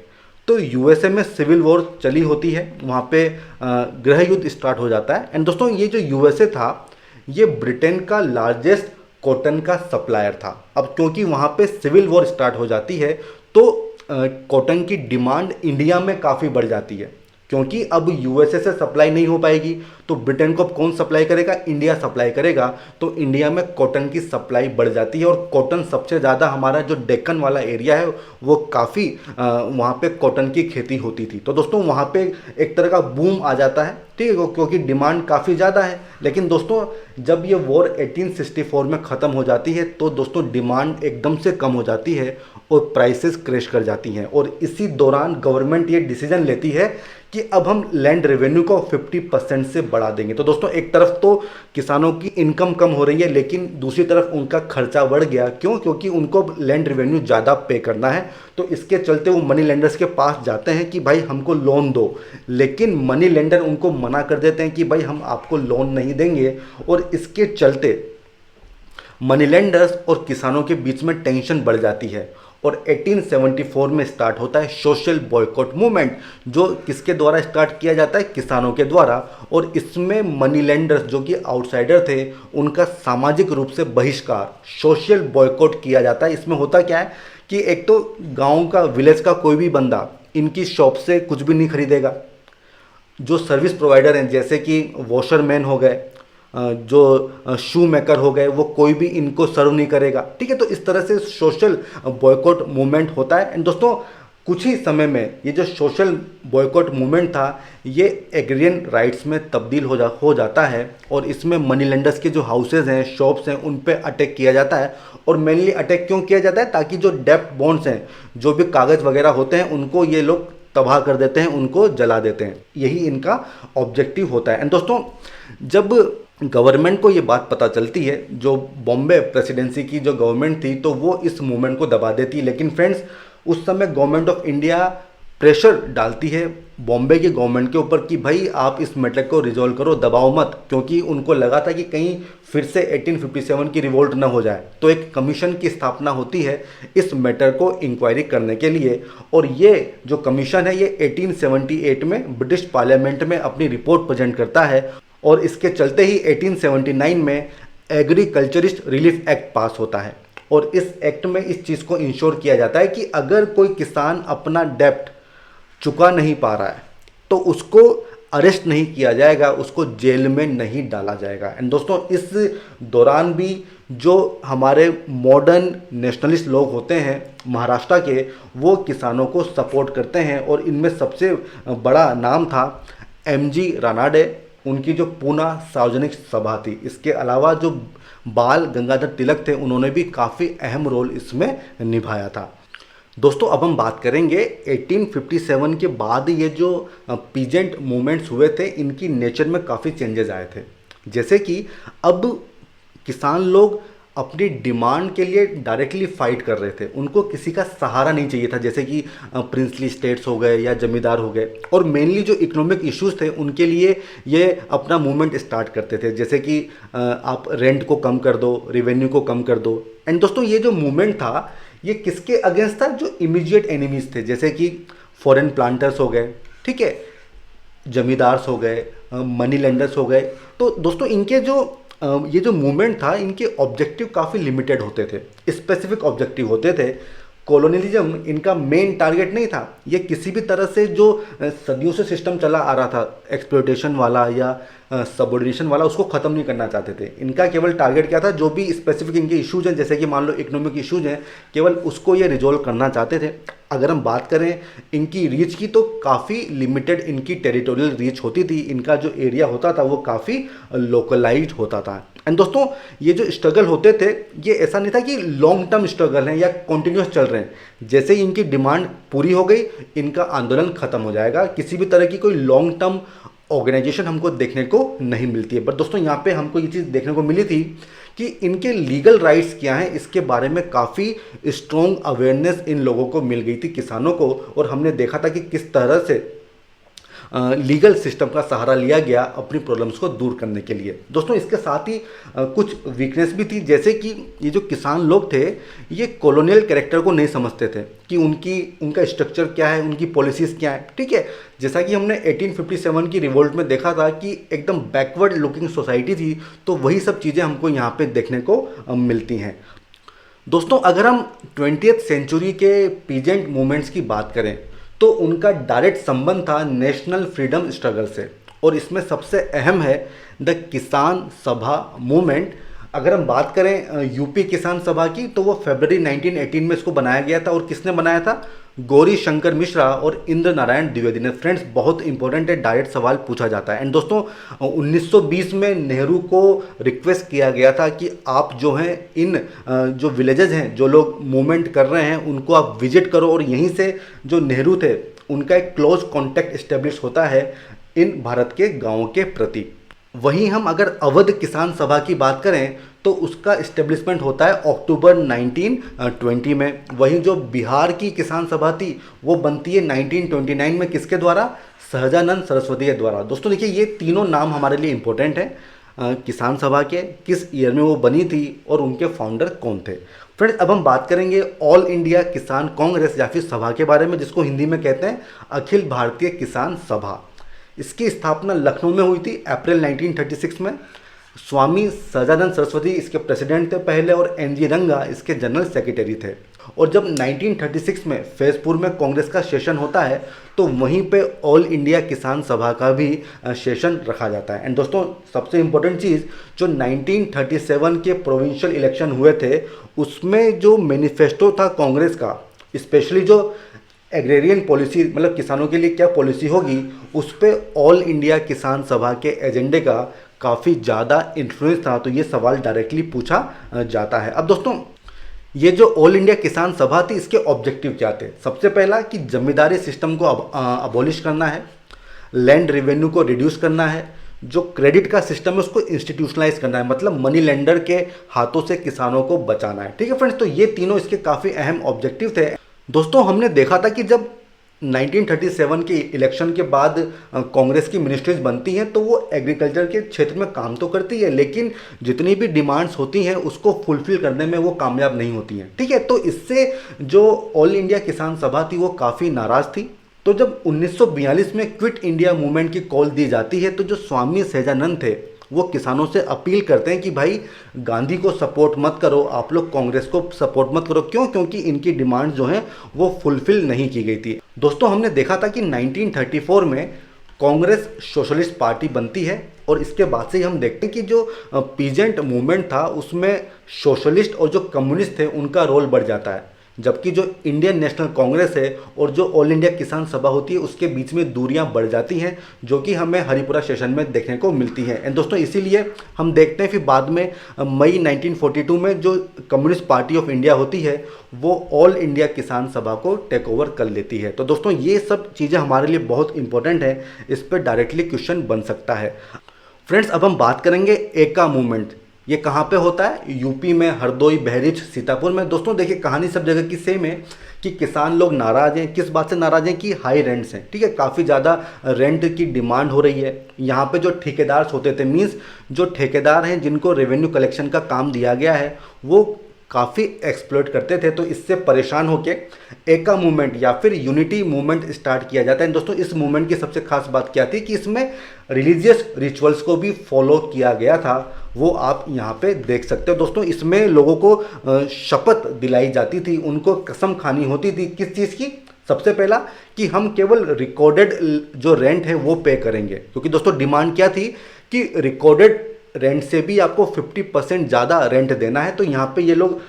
तो यूएसए में सिविल वॉर चली होती है, वहाँ पे गृह युद्ध स्टार्ट हो जाता है। एंड दोस्तों ये जो यूएसए था ये ब्रिटेन का लार्जेस्ट कॉटन का सप्लायर था। अब क्योंकि वहाँ पे सिविल वॉर स्टार्ट हो जाती है तो कॉटन की डिमांड इंडिया में काफ़ी बढ़ जाती है, क्योंकि अब यूएसए से सप्लाई नहीं हो पाएगी तो ब्रिटेन को अब कौन सप्लाई करेगा, इंडिया सप्लाई करेगा। तो इंडिया में कॉटन की सप्लाई बढ़ जाती है और कॉटन सबसे ज़्यादा हमारा जो डेक्कन वाला एरिया है वो काफ़ी वहाँ पे कॉटन की खेती होती थी। तो दोस्तों वहाँ पे एक तरह का बूम आ जाता है, ठीक है, क्योंकि डिमांड काफ़ी ज़्यादा है। लेकिन दोस्तों जब ये वॉर 1864 में ख़त्म हो जाती है तो दोस्तों डिमांड एकदम से कम हो जाती है और प्राइसेस क्रैश कर जाती हैं। और इसी दौरान गवर्नमेंट ये डिसीजन लेती है कि अब हम लैंड रेवेन्यू को 50% से बढ़ा देंगे। तो दोस्तों एक तरफ तो किसानों की इनकम कम हो रही है, लेकिन दूसरी तरफ उनका खर्चा बढ़ गया। क्यों? क्योंकि उनको लैंड रेवेन्यू ज़्यादा पे करना है। तो इसके चलते वो मनी लेंडर्स के पास जाते हैं कि भाई हमको लोन दो, लेकिन मनी लेंडर उनको मना कर देते हैं कि भाई हम आपको लोन नहीं देंगे। और इसके चलते मनी लेंडर्स और किसानों के बीच में टेंशन बढ़ जाती है और 1874 में स्टार्ट होता है सोशल बॉयकॉट मूवमेंट, जो किसके द्वारा स्टार्ट किया जाता है, किसानों के द्वारा। और इसमें मनी लेंडर्स जो कि आउटसाइडर थे उनका सामाजिक रूप से बहिष्कार, सोशल बॉयकॉट किया जाता है। इसमें होता क्या है कि एक तो गांव का, विलेज का कोई भी बंदा इनकी शॉप से कुछ भी नहीं खरीदेगा। जो सर्विस प्रोवाइडर हैं जैसे कि वॉशरमैन हो गए, जो शू मेकर हो गए, वो कोई भी इनको सर्व नहीं करेगा, ठीक है। तो इस तरह से सोशल बॉयकॉट मूवमेंट होता है। एंड दोस्तों कुछ ही समय में ये जो सोशल बॉयकॉट मूवमेंट था ये एग्रियन राइट्स में तब्दील हो जाता है। और इसमें मनी लेंडर्स के जो हाउसेज हैं, शॉप्स हैं, उन पे अटैक किया जाता है। और मेनली अटैक क्यों किया जाता है, ताकि जो डेप्ट बॉन्ड्स हैं, जो भी कागज़ वगैरह होते हैं, उनको ये लोग तबाह कर देते हैं, उनको जला देते हैं। यही इनका ऑब्जेक्टिव होता है। एंड दोस्तों, जब गवर्नमेंट को ये बात पता चलती है, जो बॉम्बे प्रेसिडेंसी की जो गवर्नमेंट थी, तो वो इस मूवमेंट को दबा देती है। लेकिन फ्रेंड्स, उस समय गवर्नमेंट ऑफ इंडिया प्रेशर डालती है बॉम्बे की गवर्नमेंट के ऊपर कि भाई आप इस मैटर को रिजॉल्व करो, दबाओ मत, क्योंकि उनको लगा था कि कहीं फिर से 1857 की रिवोल्ट ना हो जाए। तो एक कमीशन की स्थापना होती है इस मैटर को इंक्वायरी करने के लिए, और ये जो कमीशन है ये 1878 में ब्रिटिश पार्लियामेंट में अपनी रिपोर्ट प्रेजेंट करता है, और इसके चलते ही 1879 में एग्रीकल्चरिस्ट रिलीफ एक्ट पास होता है। और इस एक्ट में इस चीज़ को इंश्योर किया जाता है कि अगर कोई किसान अपना डेप्ट चुका नहीं पा रहा है तो उसको अरेस्ट नहीं किया जाएगा, उसको जेल में नहीं डाला जाएगा। एंड दोस्तों, इस दौरान भी जो हमारे मॉडर्न नेशनलिस्ट लोग होते हैं महाराष्ट्र के, वो किसानों को सपोर्ट करते हैं, और इनमें सबसे बड़ा नाम था एमजी रानाडे। उनकी जो पूना सार्वजनिक सभा थी, इसके अलावा जो बाल गंगाधर तिलक थे, उन्होंने भी काफ़ी अहम रोल इसमें निभाया था। दोस्तों, अब हम बात करेंगे 1857 के बाद ये जो पीजेंट मूवमेंट्स हुए थे, इनकी नेचर में काफ़ी चेंजेस आए थे। जैसे कि अब किसान लोग अपनी डिमांड के लिए डायरेक्टली फाइट कर रहे थे, उनको किसी का सहारा नहीं चाहिए था, जैसे कि प्रिंसली स्टेट्स हो गए या जमींदार हो गए। और मेनली जो इकोनॉमिक इश्यूज थे उनके लिए ये अपना मूवमेंट स्टार्ट करते थे, जैसे कि आप रेंट को कम कर दो, रेवेन्यू को कम कर दो। एंड दोस्तों, ये जो मूवमेंट था ये किसके अगेंस्ट था? जो इमीडिएट एनिमीज थे, जैसे कि फॉरेन प्लांटर्स हो गए, ठीक है, जमींदार्स हो गए, मनी लेंडर्स हो गए। तो दोस्तों, इनके जो ये जो मूवमेंट था, इनके ऑब्जेक्टिव काफ़ी लिमिटेड होते थे, स्पेसिफिक ऑब्जेक्टिव होते थे। कॉलोनियलिज्म इनका मेन टारगेट नहीं था। ये किसी भी तरह से जो सदियों से सिस्टम चला आ रहा था एक्सप्लॉयटेशन वाला या सबऑर्डिनेशन वाला, उसको ख़त्म नहीं करना चाहते थे। इनका केवल टारगेट क्या था? जो भी स्पेसिफिक इनके इश्यूज हैं, जैसे कि मान लो इकोनॉमिक इश्यूज हैं, केवल उसको ये रिजॉल्व करना चाहते थे। अगर हम बात करें इनकी रीच की, तो काफ़ी लिमिटेड इनकी टेरिटोरियल रीच होती थी। इनका जो एरिया होता था वो काफ़ी लोकलाइज्ड होता था। एंड दोस्तों, ये जो स्ट्रगल होते थे, ये ऐसा नहीं था कि लॉन्ग टर्म स्ट्रगल हैं या कॉन्टिन्यूस चल रहे हैं। जैसे ही इनकी डिमांड पूरी हो गई, इनका आंदोलन खत्म हो जाएगा। किसी भी तरह की कोई लॉन्ग टर्म ऑर्गेनाइजेशन हमको देखने को नहीं मिलती है। बट दोस्तों, यहाँ पे हमको ये चीज़ देखने को मिली थी कि इनके लीगल राइट्स क्या हैं, इसके बारे में काफ़ी स्ट्रॉन्ग अवेयरनेस इन लोगों को मिल गई थी, किसानों को। और हमने देखा था कि किस तरह से लीगल सिस्टम का सहारा लिया गया अपनी प्रॉब्लम्स को दूर करने के लिए। दोस्तों, इसके साथ ही कुछ वीकनेस भी थी, जैसे कि ये जो किसान लोग थे, ये कॉलोनियल कैरेक्टर को नहीं समझते थे कि उनका स्ट्रक्चर क्या है, उनकी पॉलिसीज़ क्या है, ठीक है। जैसा कि हमने 1857 की रिवोल्ट में देखा था कि एकदम बैकवर्ड लुकिंग सोसाइटी थी, तो वही सब चीज़ें हमको यहाँ पे देखने को मिलती हैं। दोस्तों, अगर हम 20th सेंचुरी के पीजेंट मूवमेंट्स की बात करें, तो उनका डायरेक्ट संबंध था नेशनल फ्रीडम स्ट्रगल से, और इसमें सबसे अहम है द किसान सभा मूवमेंट। अगर हम बात करें यूपी किसान सभा की, तो वो फरवरी 1918 में इसको बनाया गया था। और किसने बनाया था? गौरी शंकर मिश्रा और इंद्र नारायण द्विवेदी ने। फ्रेंड्स, बहुत इंपॉर्टेंट है, डायरेक्ट सवाल पूछा जाता है। एंड दोस्तों, 1920 में नेहरू को रिक्वेस्ट किया गया था कि आप जो हैं इन जो विलेजेस हैं, जो लोग मूवमेंट कर रहे हैं, उनको आप विजिट करो, और यहीं से जो नेहरू थे उनका एक क्लोज कॉन्टैक्ट इस्टेब्लिश होता है इन भारत के गाँवों के प्रति। वहीं हम अगर अवध किसान सभा की बात करें, तो उसका इस्टेब्लिशमेंट होता है अक्टूबर 1920 में। वहीं जो बिहार की किसान सभा थी, वो बनती है 1929 में। किसके द्वारा? सहजानंद सरस्वती के द्वारा। दोस्तों देखिए, ये तीनों नाम हमारे लिए इंपॉर्टेंट हैं किसान सभा के, किस ईयर में वो बनी थी और उनके फाउंडर कौन थे। फ्रेंड्स, अब हम बात करेंगे ऑल इंडिया किसान कांग्रेस या फिर सभा के बारे में, जिसको हिंदी में कहते हैं अखिल भारतीय किसान सभा। इसकी स्थापना लखनऊ में हुई थी अप्रैल 1936 में। स्वामी सदानंद सरस्वती इसके प्रेसिडेंट थे पहले, और एन.जी. रंगा इसके जनरल सेक्रेटरी थे। और जब 1936 में फैजपुर में कांग्रेस का सेशन होता है, तो वहीं पे ऑल इंडिया किसान सभा का भी सेशन रखा जाता है। एंड दोस्तों, सबसे इम्पोर्टेंट चीज़, जो 1937 के प्रोविंशियल इलेक्शन हुए थे, उसमें जो मैनिफेस्टो था कांग्रेस का, स्पेशली जो एग्रेरियन पॉलिसी, मतलब किसानों के लिए क्या पॉलिसी होगी, उस पर ऑल इंडिया किसान सभा के एजेंडे का काफ़ी ज़्यादा इन्फ्लुएंस था। तो ये सवाल डायरेक्टली पूछा जाता है। अब दोस्तों, ये जो ऑल इंडिया किसान सभा थी, इसके ऑब्जेक्टिव क्या थे? सबसे पहला कि जमींदारी सिस्टम को अबॉलिश करना है, लैंड रेवेन्यू को रिड्यूस करना है, जो क्रेडिट का सिस्टम है उसको इंस्टीट्यूशनलाइज करना है, मतलब मनी लेंडर के हाथों से किसानों को बचाना है। ठीक है फ्रेंड्स, तो ये तीनों इसके काफ़ी अहम ऑब्जेक्टिव थे। दोस्तों हमने देखा था कि जब 1937 के इलेक्शन के बाद कांग्रेस की मिनिस्ट्रीज बनती हैं तो वो एग्रीकल्चर के क्षेत्र में काम तो करती है, लेकिन जितनी भी डिमांड्स होती हैं उसको फुलफिल करने में वो कामयाब नहीं होती हैं। ठीक है, तो इससे जो ऑल इंडिया किसान सभा थी वो काफ़ी नाराज़ थी। तो जब 1942 में क्विट इंडिया मूवमेंट की कॉल दी जाती है, तो जो स्वामी सहजानंद थे वो किसानों से अपील करते हैं कि भाई गांधी को सपोर्ट मत करो, आप लोग कांग्रेस को सपोर्ट मत करो। क्यों? क्योंकि इनकी डिमांड जो है वो फुलफिल नहीं की गई थी। दोस्तों हमने देखा था कि 1934 में कांग्रेस सोशलिस्ट पार्टी बनती है, और इसके बाद से ही हम देखते हैं कि जो पीजेंट मूवमेंट था उसमें सोशलिस्ट और जो कम्युनिस्ट थे उनका रोल बढ़ जाता है, जबकि जो इंडियन नेशनल कांग्रेस है और जो ऑल इंडिया किसान सभा होती है उसके बीच में दूरियां बढ़ जाती हैं, जो कि हमें हरिपुरा सेशन में देखने को मिलती हैं। एंड दोस्तों इसीलिए हम देखते हैं फिर बाद में मई 1942 में जो कम्युनिस्ट पार्टी ऑफ इंडिया होती है वो ऑल इंडिया किसान सभा को टेक ओवर कर लेती है। तो दोस्तों ये सब चीज़ें हमारे लिए बहुत इंपॉर्टेंट है, इस पर डायरेक्टली क्वेश्चन बन सकता है। फ्रेंड्स अब हम बात करेंगे एका मूवमेंट। ये कहाँ पे होता है? यूपी में, हरदोई, बहरीच, सीतापुर में। दोस्तों देखिए कहानी सब जगह की सेम है कि किसान लोग नाराज़ हैं। किस बात से नाराज़ हैं? कि हाई रेंट्स हैं। ठीक है, काफ़ी ज़्यादा रेंट की डिमांड हो रही है। यहाँ पे जो ठेकेदार होते थे, मीन्स जो ठेकेदार हैं जिनको रेवेन्यू कलेक्शन का काम दिया गया है, वो काफ़ी एक्सप्लॉइट करते थे। तो इससे परेशान होके एका मूवमेंट या फिर यूनिटी मूवमेंट स्टार्ट किया जाता है। दोस्तों इस मूवमेंट की सबसे खास बात क्या थी कि इसमें रिलीजियस रिचुअल्स को भी फॉलो किया गया था, वो आप यहाँ पे देख सकते हो। दोस्तों इसमें लोगों को शपथ दिलाई जाती थी, उनको कसम खानी होती थी। किस चीज़ की? सबसे पहला कि हम केवल रिकॉर्डेड जो रेंट है वो पे करेंगे, क्योंकि दोस्तों डिमांड क्या थी कि रिकॉर्डेड रेंट से भी आपको 50% ज़्यादा रेंट देना है। तो यहाँ पे ये लोग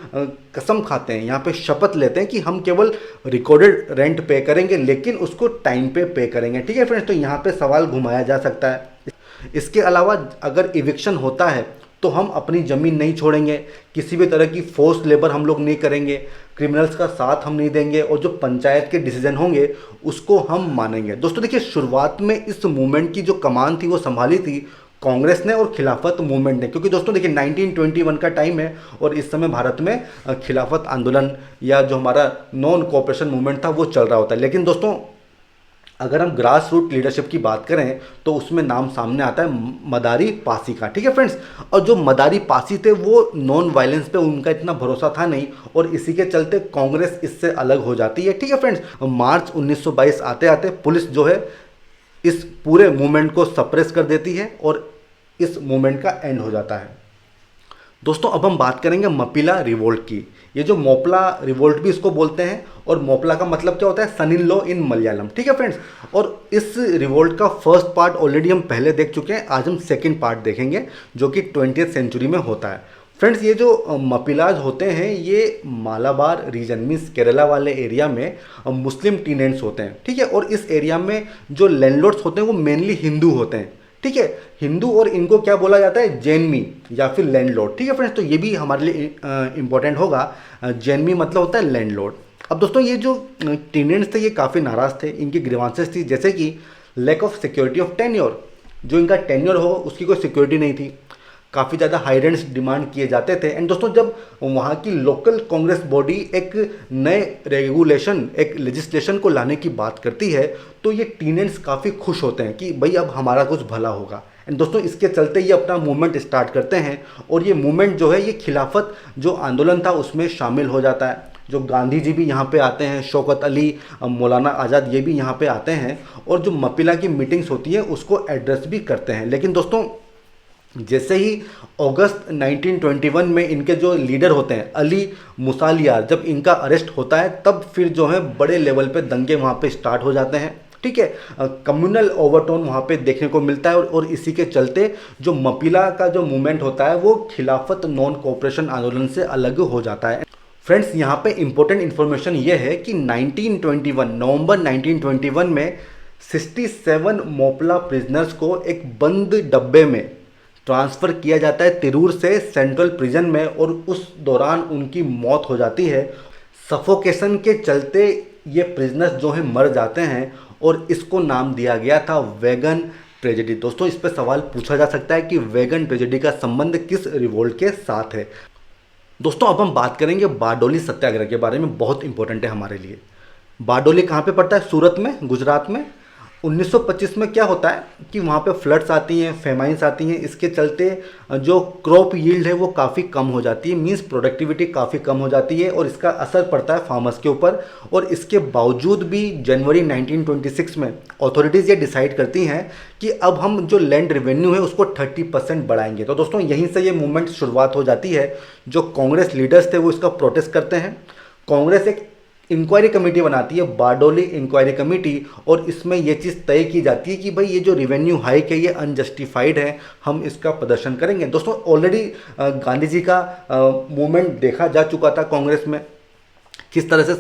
कसम खाते हैं, यहाँ पे शपथ लेते हैं कि हम केवल रिकॉर्डेड रेंट पे करेंगे, लेकिन उसको टाइम पे पे करेंगे। ठीक है फ्रेंड्स, तो यहाँ पे सवाल घुमाया जा सकता है। इसके अलावा अगर इविक्शन होता है तो हम अपनी ज़मीन नहीं छोड़ेंगे, किसी भी तरह की फोर्स लेबर हम लोग नहीं करेंगे, क्रिमिनल्स का साथ हम नहीं देंगे, और जो पंचायत के डिसीजन होंगे उसको हम मानेंगे। दोस्तों देखिए शुरुआत में इस मूवमेंट की जो कमान थी वो संभाली थी कांग्रेस ने और खिलाफत मूवमेंट ने, क्योंकि दोस्तों देखिए 1921 का टाइम है और इस समय भारत में खिलाफत आंदोलन या जो हमारा नॉन कोऑपरेशन मूवमेंट था वो चल रहा होता है। लेकिन दोस्तों अगर हम ग्रास रूट लीडरशिप की बात करें तो उसमें नाम सामने आता है मदारी पासी का। ठीक है फ्रेंड्स, और जो मदारी पासी थे वो नॉन वायलेंस पे उनका इतना भरोसा था नहीं, और इसी के चलते कांग्रेस इससे अलग हो जाती है। ठीक है फ्रेंड्स, मार्च 1922 आते आते पुलिस जो है इस पूरे मूवमेंट को सप्रेस कर देती है और इस मूवमेंट का एंड हो जाता है। दोस्तों अब हम बात करेंगे मपिला रिवोल्ट की। ये जो मोपला रिवोल्ट भी इसको बोलते हैं, और मोपला का मतलब क्या होता है? सन इन लॉ इन मलयालम। ठीक है फ्रेंड्स, और इस रिवोल्ट का फर्स्ट पार्ट ऑलरेडी हम पहले देख चुके हैं, आज हम सेकंड पार्ट देखेंगे जो कि 20th सेंचुरी में होता है। फ्रेंड्स ये जो मपिलाज होते हैं ये मालाबार रीजन मीन्स केरला वाले एरिया में मुस्लिम टीनेंट्स होते हैं। ठीक है, और इस एरिया में जो लैंडलॉर्ड्स होते हैं वो मेनली हिंदू होते हैं। ठीक है, हिंदू, और इनको क्या बोला जाता है? जैनमी या फिर लैंडलॉर्ड। ठीक है फ्रेंड्स, तो ये भी हमारे लिए इंपॉर्टेंट होगा। जैनमी मतलब होता है लैंडलॉर्ड। अब दोस्तों ये जो टीनेंट्स थे ये काफ़ी नाराज़ थे। इनकी ग्रीवांसेस थी जैसे कि lack of security of tenure, जो इनका टेन्योर हो उसकी कोई सिक्योरिटी नहीं थी, काफ़ी ज़्यादा हाई रेंट्स डिमांड किए जाते थे। एंड दोस्तों जब वहाँ की लोकल कांग्रेस बॉडी एक नए रेगुलेशन, एक लेजिस्लेशन को लाने की बात करती है तो ये टीनेंट्स काफ़ी खुश होते हैं कि भाई अब हमारा कुछ भला होगा। एंड दोस्तों इसके चलते ये अपना मूवमेंट स्टार्ट करते हैं, और ये मूवमेंट जो है ये खिलाफत जो आंदोलन था उसमें शामिल हो जाता है। जो गांधी जी भी यहाँ पे आते हैं, शौकत अली, मौलाना आज़ाद ये भी यहाँ पे आते हैं, और जो मपिला की मीटिंग्स होती है उसको एड्रेस भी करते हैं। लेकिन दोस्तों जैसे ही अगस्त 1921 में इनके जो लीडर होते हैं अली मुसालियार, जब इनका अरेस्ट होता है तब फिर जो है बड़े लेवल पे दंगे वहाँ पे स्टार्ट हो जाते हैं। ठीक है, कम्युनल ओवरटोन वहाँ पे देखने को मिलता है, और इसी के चलते जो मपिला का जो मूवमेंट होता है वो खिलाफत नॉन कोऑपरेशन आंदोलन से अलग हो जाता है। फ्रेंड्स यहाँ पे इंपॉर्टेंट इन्फॉर्मेशन ये है कि 1921 नवंबर 1921 में 67 मोपला प्रिजनर्स को एक बंद डब्बे में ट्रांसफ़र किया जाता है तिरूर से सेंट्रल प्रिजन में और उस दौरान उनकी मौत हो जाती है। सफोकेशन के चलते ये प्रिजनर्स जो हैं मर जाते हैं और इसको नाम दिया गया था वैगन ट्रेजेडी। दोस्तों इस पर सवाल पूछा जा सकता है कि वैगन ट्रेजेडी का संबंध किस रिवोल्ट के साथ है। दोस्तों अब हम बात करेंगे बारडोली सत्याग्रह के बारे में, बहुत इंपॉर्टेंट है हमारे लिए। बारडोली कहाँ पे पड़ता है? सूरत में, गुजरात में। 1925 में क्या होता है कि वहाँ पे फ्लड्स आती हैं, फेमाइंस आती हैं, इसके चलते जो क्रॉप यील्ड है वो काफ़ी कम हो जाती है, मींस प्रोडक्टिविटी काफ़ी कम हो जाती है और इसका असर पड़ता है फार्मर्स के ऊपर। और इसके बावजूद भी जनवरी 1926 में अथॉरिटीज़ ये डिसाइड करती हैं कि अब हम जो लैंड रेवेन्यू है उसको 30% बढ़ाएंगे। तो दोस्तों यहीं से ये मूवमेंट शुरुआत हो जाती है। जो कांग्रेस लीडर्स थे वो इसका प्रोटेस्ट करते हैं। कांग्रेस एक इंक्वायरी कमेटी बनाती है, बारडोली इंक्वायरी कमेटी, और इसमें यह चीज़ तय की जाती है कि भाई ये जो रेवेन्यू हाइक है ये अनजस्टिफाइड है, हम इसका प्रदर्शन करेंगे। दोस्तों ऑलरेडी गांधी जी का मूवमेंट देखा जा चुका था कांग्रेस में, किस तरह से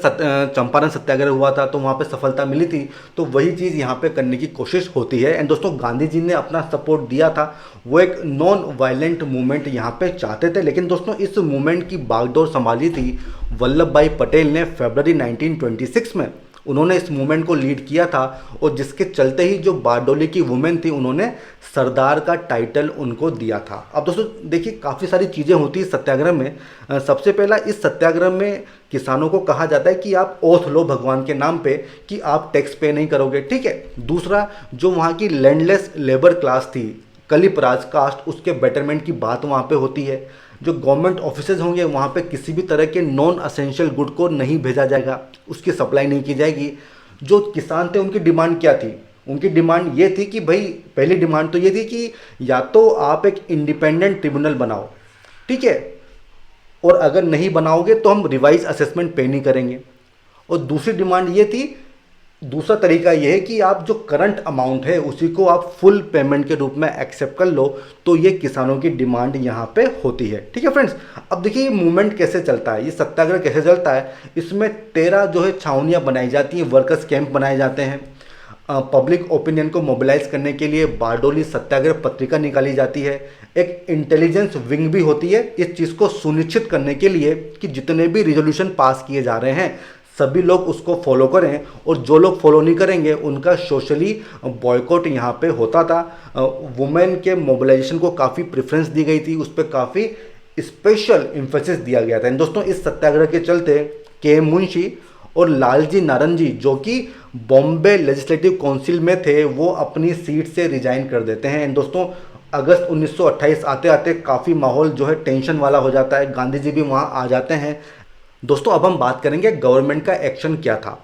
चंपारण सत्याग्रह हुआ था तो वहाँ पे सफलता मिली थी, तो वही चीज़ यहाँ पे करने की कोशिश होती है। एंड दोस्तों गांधी जी ने अपना सपोर्ट दिया था, वो एक नॉन वायलेंट मूवमेंट यहाँ पे चाहते थे। लेकिन दोस्तों इस मूवमेंट की बागडोर संभाली थी वल्लभ भाई पटेल ने फरवरी 1926 में। उन्होंने इस मूवमेंट को लीड किया था और जिसके चलते ही जो बारडोली की वुमेन थी उन्होंने सरदार का टाइटल उनको दिया था। अब दोस्तों देखिए काफ़ी सारी चीज़ें होती हैं सत्याग्रह में। सबसे पहला, इस सत्याग्रह में किसानों को कहा जाता है कि आप ओथ लो भगवान के नाम पे कि आप टैक्स पे नहीं करोगे, ठीक है। दूसरा, जो वहाँ की लैंडलेस लेबर क्लास थी, कलिप राज कास्ट, उसके बेटरमेंट की बात वहाँ पे होती है। जो गवर्नमेंट ऑफिसेज होंगे वहाँ पे किसी भी तरह के नॉन असेंशियल गुड को नहीं भेजा जाएगा, उसकी सप्लाई नहीं की जाएगी। जो किसान थे उनकी डिमांड क्या थी? उनकी डिमांड ये थी कि भाई, पहली डिमांड तो ये थी कि या तो आप एक इंडिपेंडेंट ट्रिब्यूनल बनाओ, ठीक है, और अगर नहीं बनाओगे तो हम रिवाइज असेसमेंट पे नहीं करेंगे। और दूसरी डिमांड ये थी, दूसरा तरीका यह है कि आप जो करंट अमाउंट है उसी को आप फुल पेमेंट के रूप में एक्सेप्ट कर लो। तो ये किसानों की डिमांड यहाँ पे होती है, ठीक है फ्रेंड्स। अब देखिए ये मूवमेंट कैसे चलता है, ये सत्याग्रह कैसे चलता है। इसमें 13 जो है छावनियाँ बनाई जाती हैं, वर्कर्स कैंप बनाए जाते हैं। पब्लिक ओपिनियन को मोबिलाइज करने के लिए बारडोली सत्याग्रह पत्रिका निकाली जाती है। एक इंटेलिजेंस विंग भी होती है इस चीज़ को सुनिश्चित करने के लिए कि जितने भी रिजोल्यूशन पास किए जा रहे हैं सभी लोग उसको फॉलो करें, और जो लोग फॉलो नहीं करेंगे उनका सोशली बॉयकॉट यहाँ पे होता था। वुमेन के मोबिलाइजेशन को काफ़ी प्रेफरेंस दी गई थी, उस पर काफ़ी स्पेशल एम्फेसिस दिया गया था। दोस्तों इस सत्याग्रह के चलते के मुंशी और लालजी नारंगी जो कि बॉम्बे लेजिस्लेटिव काउंसिल में थे वो अपनी सीट से रिजाइन कर देते हैं। दोस्तों अगस्त 1928 आते आते काफ़ी माहौल जो है टेंशन वाला हो जाता है, गांधी जी भी वहाँ आ जाते हैं। दोस्तों अब हम बात करेंगे गवर्नमेंट का एक्शन क्या था।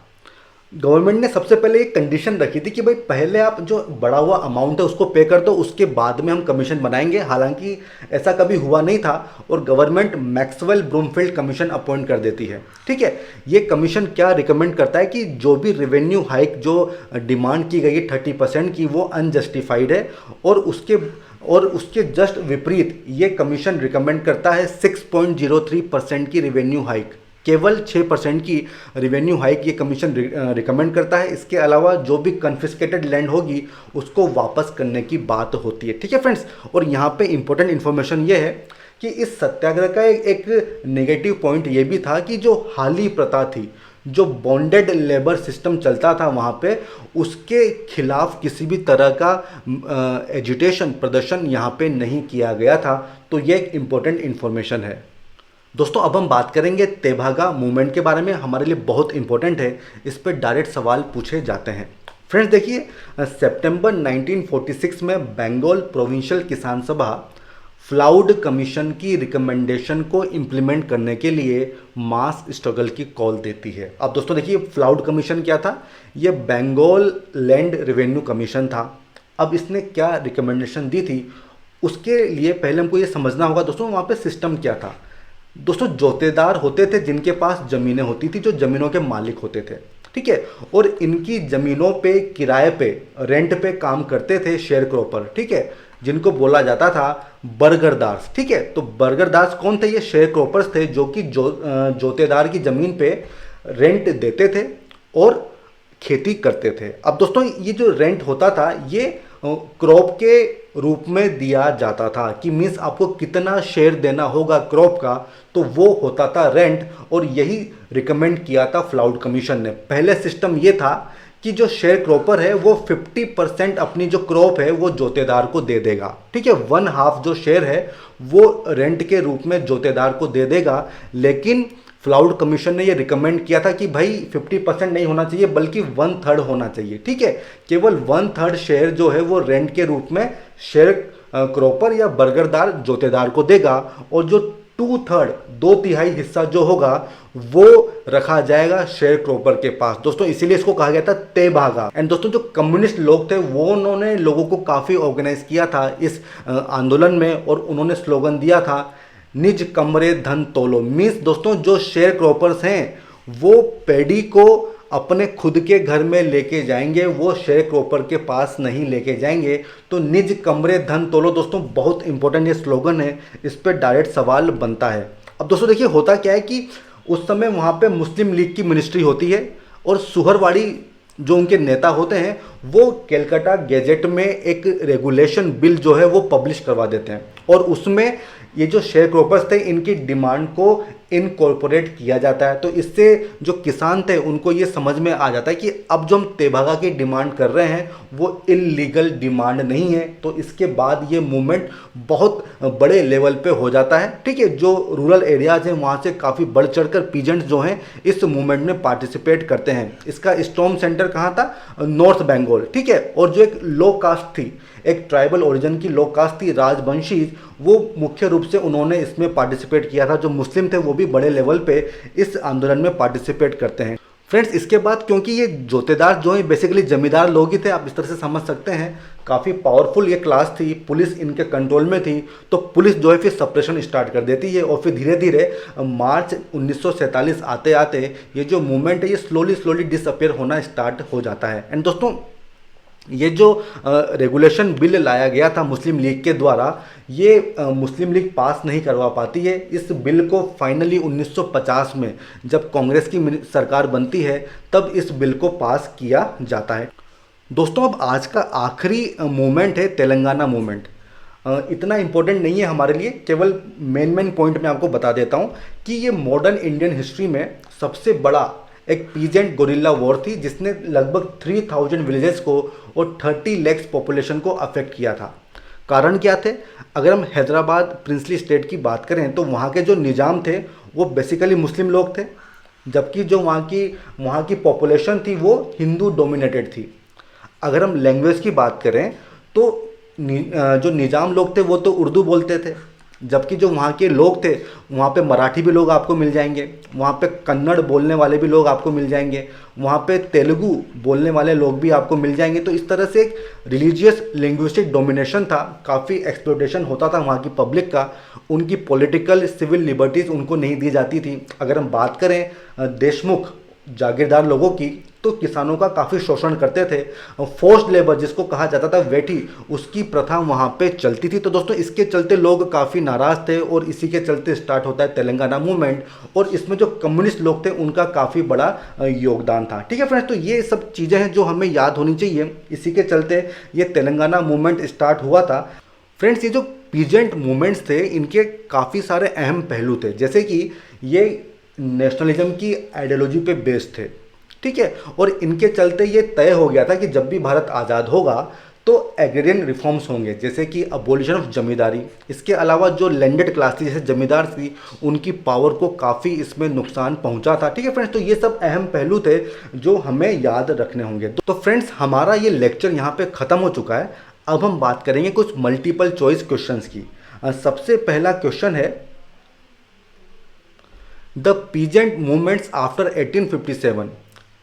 गवर्नमेंट ने सबसे पहले एक कंडीशन रखी थी कि भाई पहले आप जो बढ़ा हुआ अमाउंट है उसको पे कर दो, उसके बाद में हम कमीशन बनाएंगे। हालांकि ऐसा कभी हुआ नहीं था और government Maxwell Broomfield commission appoint कर देती है, ठीक है। ये कमीशन क्या रिकमेंड करता है कि जो भी रेवेन्यू हाइक जो डिमांड की गई है 30% की, वो अनजस्टिफाइड है, और उसके जस्ट विपरीत ये कमीशन रिकमेंड करता है 6.03% की रेवेन्यू हाइक। केवल 6% की रेवेन्यू हाइक ये कमीशन रिकमेंड करता है। इसके अलावा जो भी कन्फिस्केटेड लैंड होगी उसको वापस करने की बात होती है, ठीक है फ्रेंड्स। और यहाँ पे इंपॉर्टेंट इन्फॉर्मेशन ये है कि इस सत्याग्रह का एक नेगेटिव पॉइंट ये भी था कि जो हाली प्रथा थी, जो बॉन्डेड लेबर सिस्टम चलता था वहाँ पे, उसके खिलाफ किसी भी तरह का एजुटेशन प्रदर्शन यहाँ पे नहीं किया गया था। तो ये एक इम्पोर्टेंट इन्फॉर्मेशन है। दोस्तों अब हम बात करेंगे तेभागा मूवमेंट के बारे में, हमारे लिए बहुत इंपॉर्टेंट है, इस पर डायरेक्ट सवाल पूछे जाते हैं। फ्रेंड्स देखिए, सितंबर 1946 में बंगाल प्रोविंशियल किसान सभा फ्लाउड कमीशन की रिकमेंडेशन को इम्प्लीमेंट करने के लिए मास स्ट्रगल की कॉल देती है। अब दोस्तों देखिए फ्लाउड कमीशन क्या था, ये बंगाल लैंड रेवेन्यू कमीशन था। अब इसने क्या रिकमेंडेशन दी थी उसके लिए पहले हमको ये समझना होगा दोस्तों वहाँ पे सिस्टम क्या था। दोस्तों जोतेदार होते थे जिनके पास ज़मीनें होती थी, जो ज़मीनों के मालिक होते थे, ठीक है, और इनकी ज़मीनों पे किराए पे रेंट पे काम करते थे शेयर क्रॉपर, ठीक है, जिनको बोला जाता था बर्गरदार्स, ठीक है। तो बर्गरदार्स कौन थे? ये शेयर क्रॉपर्स थे जो कि जोतेदार की ज़मीन पे रेंट देते थे और खेती करते थे। अब दोस्तों ये जो रेंट होता था ये क्रॉप के रूप में दिया जाता था कि मीन्स आपको कितना शेयर देना होगा क्रॉप का, तो वो होता था रेंट। और यही रिकमेंड किया था फ्लाउड कमीशन ने। पहले सिस्टम ये था कि जो शेयर क्रॉपर है वो 50% अपनी जो क्रॉप है वो जोतेदार को दे देगा, ठीक है। 1/2 जो शेयर है वो रेंट के रूप में जोतेदार को दे देगा। लेकिन फ्लाउड कमीशन ने ये रिकमेंड किया था कि भाई 50% नहीं होना चाहिए बल्कि 1/3 होना चाहिए, ठीक है। केवल 1/3 शेयर जो है वो रेंट के रूप में शेयर क्रॉपर या बरगरदार जोतेदार को देगा, और जो 2/3 2/3 हिस्सा जो होगा वो रखा जाएगा शेयर क्रॉपर के पास। दोस्तों इसीलिए इसको कहा गया था तेभागा। एंड दोस्तों जो कम्युनिस्ट लोग थे वो उन्होंने लोगों को काफ़ी ऑर्गेनाइज किया था इस आंदोलन में, और उन्होंने स्लोगन दिया था निज कमरे धन तोलो। मीन्स दोस्तों जो शेयर क्रॉपर्स हैं वो पैडी को अपने खुद के घर में लेके जाएंगे, वो शेयर क्रॉपर के पास नहीं लेके जाएंगे। तो निज कमरे धन तोलो दोस्तों बहुत इंपॉर्टेंट ये स्लोगन है, इस पर डायरेक्ट सवाल बनता है। अब दोस्तों देखिए होता क्या है कि उस समय वहाँ पे मुस्लिम लीग की मिनिस्ट्री होती है, और सुहरवाड़ी जो उनके नेता होते हैं वो कैलकाटा गैजेट में एक रेगुलेशन बिल जो है वो पब्लिश करवा देते हैं, और उसमें ये जो शेयर क्रॉपर्स थे इनकी डिमांड को इनकॉर्पोरेट किया जाता है। तो इससे जो किसान थे उनको ये समझ में आ जाता है कि अब जो हम तेभागा की डिमांड कर रहे हैं वो इलीगल डिमांड नहीं है। तो इसके बाद ये मूवमेंट बहुत बड़े लेवल पे हो जाता है, ठीक है। जो रूरल एरियाज हैं वहाँ से काफ़ी बढ़ चढ़कर पीजेंट्स जो हैं इस मूवमेंट में पार्टिसिपेट करते हैं। इसका स्टॉर्म सेंटर कहाँ था? नॉर्थ बंगाल, ठीक है। और जो एक लो कास्ट थी, एक ट्राइबल ओरिजिन की लो कास्ट थी राजवंशी, वो मुख्य रूप से उन्होंने इसमें पार्टिसिपेट किया था। जो मुस्लिम थे वो भी बड़े लेवल पे इस आंदोलन में पार्टिसिपेट करते हैं। फ्रेंड्स इसके बाद क्योंकि ये जोतेदार जो है बेसिकली जमींदार लोग ही थे, आप इस तरह से समझ सकते हैं, काफ़ी पावरफुल ये क्लास थी, पुलिस इनके कंट्रोल में थी। तो पुलिस जो है फिर सप्रेशन स्टार्ट कर देती है, और फिर धीरे धीरे मार्च 1947 आते आते ये जो मूवमेंट है ये स्लोली डिसअपेयर होना स्टार्ट हो जाता है। एंड दोस्तों ये जो रेगुलेशन बिल लाया गया था मुस्लिम लीग के द्वारा, ये मुस्लिम लीग पास नहीं करवा पाती है। इस बिल को फाइनली 1950 में जब कांग्रेस की सरकार बनती है तब इस बिल को पास किया जाता है। दोस्तों अब आज का आखिरी मूवमेंट है तेलंगाना मूवमेंट। इतना इम्पोर्टेंट नहीं है हमारे लिए, केवल मेन पॉइंट मैं आपको बता देता हूँ कि ये मॉडर्न इंडियन हिस्ट्री में सबसे बड़ा एक पीजेंट गोरिल्ला वॉर थी जिसने लगभग 3000 विलेजेस को और 30 लाख पॉपुलेशन को अफेक्ट किया था। कारण क्या थे? अगर हम हैदराबाद प्रिंसली स्टेट की बात करें तो वहाँ के जो निज़ाम थे वो बेसिकली मुस्लिम लोग थे, जबकि जो वहाँ की पॉपुलेशन थी वो हिंदू डोमिनेटेड थी। अगर हम लैंग्वेज की बात करें तो जो निज़ाम लोग थे वो तो उर्दू बोलते थे, जबकि जो वहाँ के लोग थे वहाँ पे मराठी भी लोग आपको मिल जाएंगे, वहाँ पे कन्नड़ बोलने वाले भी लोग आपको मिल जाएंगे, वहाँ पे तेलुगु बोलने वाले लोग भी आपको मिल जाएंगे। तो इस तरह से एक रिलीजियस लिंग्विस्टिक डोमिनेशन था, काफ़ी एक्सप्लोटेशन होता था वहाँ की पब्लिक का, उनकी पॉलिटिकल सिविल लिबर्टीज़ उनको नहीं दी जाती थी। अगर हम बात करें देशमुख जागीरदार लोगों की तो किसानों का काफ़ी शोषण करते थे। फोर्स्ड लेबर जिसको कहा जाता था वेठी, उसकी प्रथा वहाँ पे चलती थी। तो दोस्तों इसके चलते लोग काफ़ी नाराज़ थे और इसी के चलते स्टार्ट होता है तेलंगाना मूवमेंट, और इसमें जो कम्युनिस्ट लोग थे उनका काफ़ी बड़ा योगदान था। ठीक है फ्रेंड्स, तो ये सब चीज़ें हैं जो हमें याद होनी चाहिए। इसी के चलते ये तेलंगाना मूवमेंट स्टार्ट हुआ था। फ्रेंड्स ये जो पीजेंट मूवमेंट्स थे इनके काफ़ी सारे अहम पहलू थे, जैसे कि ये नेशनलिज्म की आइडियोलॉजी पे बेस्ड थे, ठीक है। और इनके चलते ये तय हो गया था कि जब भी भारत आज़ाद होगा तो एग्रेरियन रिफॉर्म्स होंगे, जैसे कि अबोलिशन ऑफ जमींदारी। इसके अलावा जो लैंडेड क्लास थी जैसे जमींदार थी उनकी पावर को काफ़ी इसमें नुकसान पहुंचा था। ठीक है फ्रेंड्स, तो ये सब अहम पहलू थे जो हमें याद रखने होंगे। तो फ्रेंड्स हमारा ये लेक्चर यहाँ पे ख़त्म हो चुका है। अब हम बात करेंगे कुछ मल्टीपल चॉइस क्वेश्चंस की। सबसे पहला क्वेश्चन है the peasant movements after 1857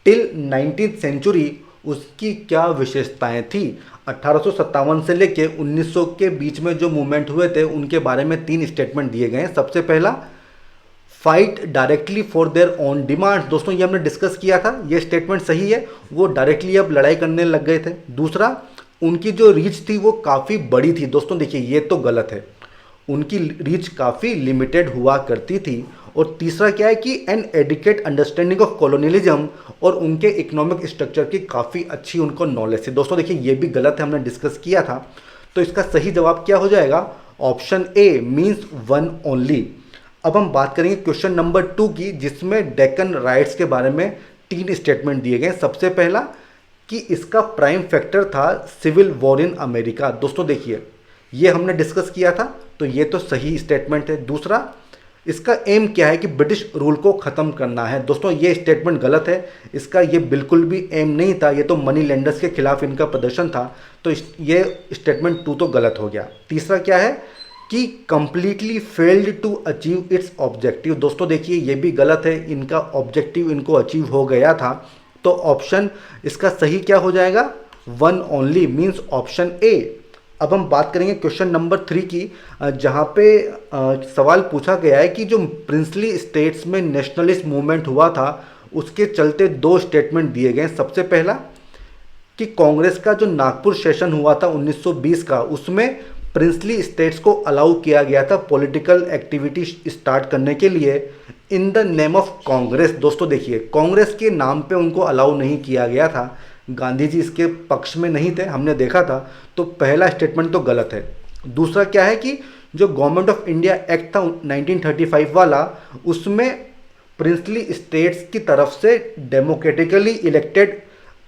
till 19th century, उसकी क्या विशेषताएं थी? 1857 से लेके 1900 के बीच में जो मूवमेंट हुए थे उनके बारे में 3 स्टेटमेंट दिए गए हैं। सबसे पहला, fight directly for their own demands. दोस्तों ये हमने डिस्कस किया था, ये स्टेटमेंट सही है, वो डायरेक्टली अब लड़ाई करने लग गए थे। दूसरा, उनकी जो रीच थी वो काफ़ी बड़ी थी। दोस्तों देखिए ये तो गलत है, उनकी रीच काफ़ी लिमिटेड हुआ करती थी। और तीसरा क्या है कि an adequate understanding of colonialism, और उनके इकोनॉमिक स्ट्रक्चर की काफ़ी अच्छी उनको नॉलेज थी। दोस्तों देखिए ये भी गलत है, हमने डिस्कस किया था। तो इसका सही जवाब क्या हो जाएगा? Option A means one only. अब हम बात करेंगे क्वेश्चन नंबर 2 की, जिसमें डेक्कन राइट्स के बारे में 3 स्टेटमेंट दिए गए। सबसे पहला कि इसका प्राइम फैक्टर था सिविल वॉर इन अमेरिका। दोस्तों देखिए, ये हमने डिस्कस किया था, तो ये तो सही स्टेटमेंट है। दूसरा, इसका एम क्या है कि ब्रिटिश रूल को ख़त्म करना है। दोस्तों ये स्टेटमेंट गलत है, इसका ये बिल्कुल भी एम नहीं था, ये तो मनी लेंडर्स के खिलाफ इनका प्रदर्शन था, तो ये स्टेटमेंट 2 तो गलत हो गया। तीसरा क्या है कि completely failed to achieve its objective. दोस्तों देखिए, ये भी गलत है, इनका ऑब्जेक्टिव इनको अचीव हो गया था, तो ऑप्शन इसका सही क्या हो जाएगा? One only means option A. अब हम बात करेंगे क्वेश्चन नंबर 3 की, जहाँ पे सवाल पूछा गया है कि जो प्रिंसली स्टेट्स में नेशनलिस्ट मूवमेंट हुआ था, उसके चलते 2 स्टेटमेंट दिए गए। सबसे पहला कि कांग्रेस का जो नागपुर सेशन हुआ था 1920 का, उसमें प्रिंसली स्टेट्स को अलाउ किया गया था पॉलिटिकल एक्टिविटी स्टार्ट करने के लिए in the name of Congress. दोस्तों देखिए, कांग्रेस के नाम पे उनको अलाउ नहीं किया गया था, गांधी जी इसके पक्ष में नहीं थे, हमने देखा था, तो पहला स्टेटमेंट तो गलत है। दूसरा क्या है कि जो गवर्नमेंट ऑफ इंडिया एक्ट था 1935 वाला, उसमें प्रिंसली स्टेट्स की तरफ से डेमोक्रेटिकली इलेक्टेड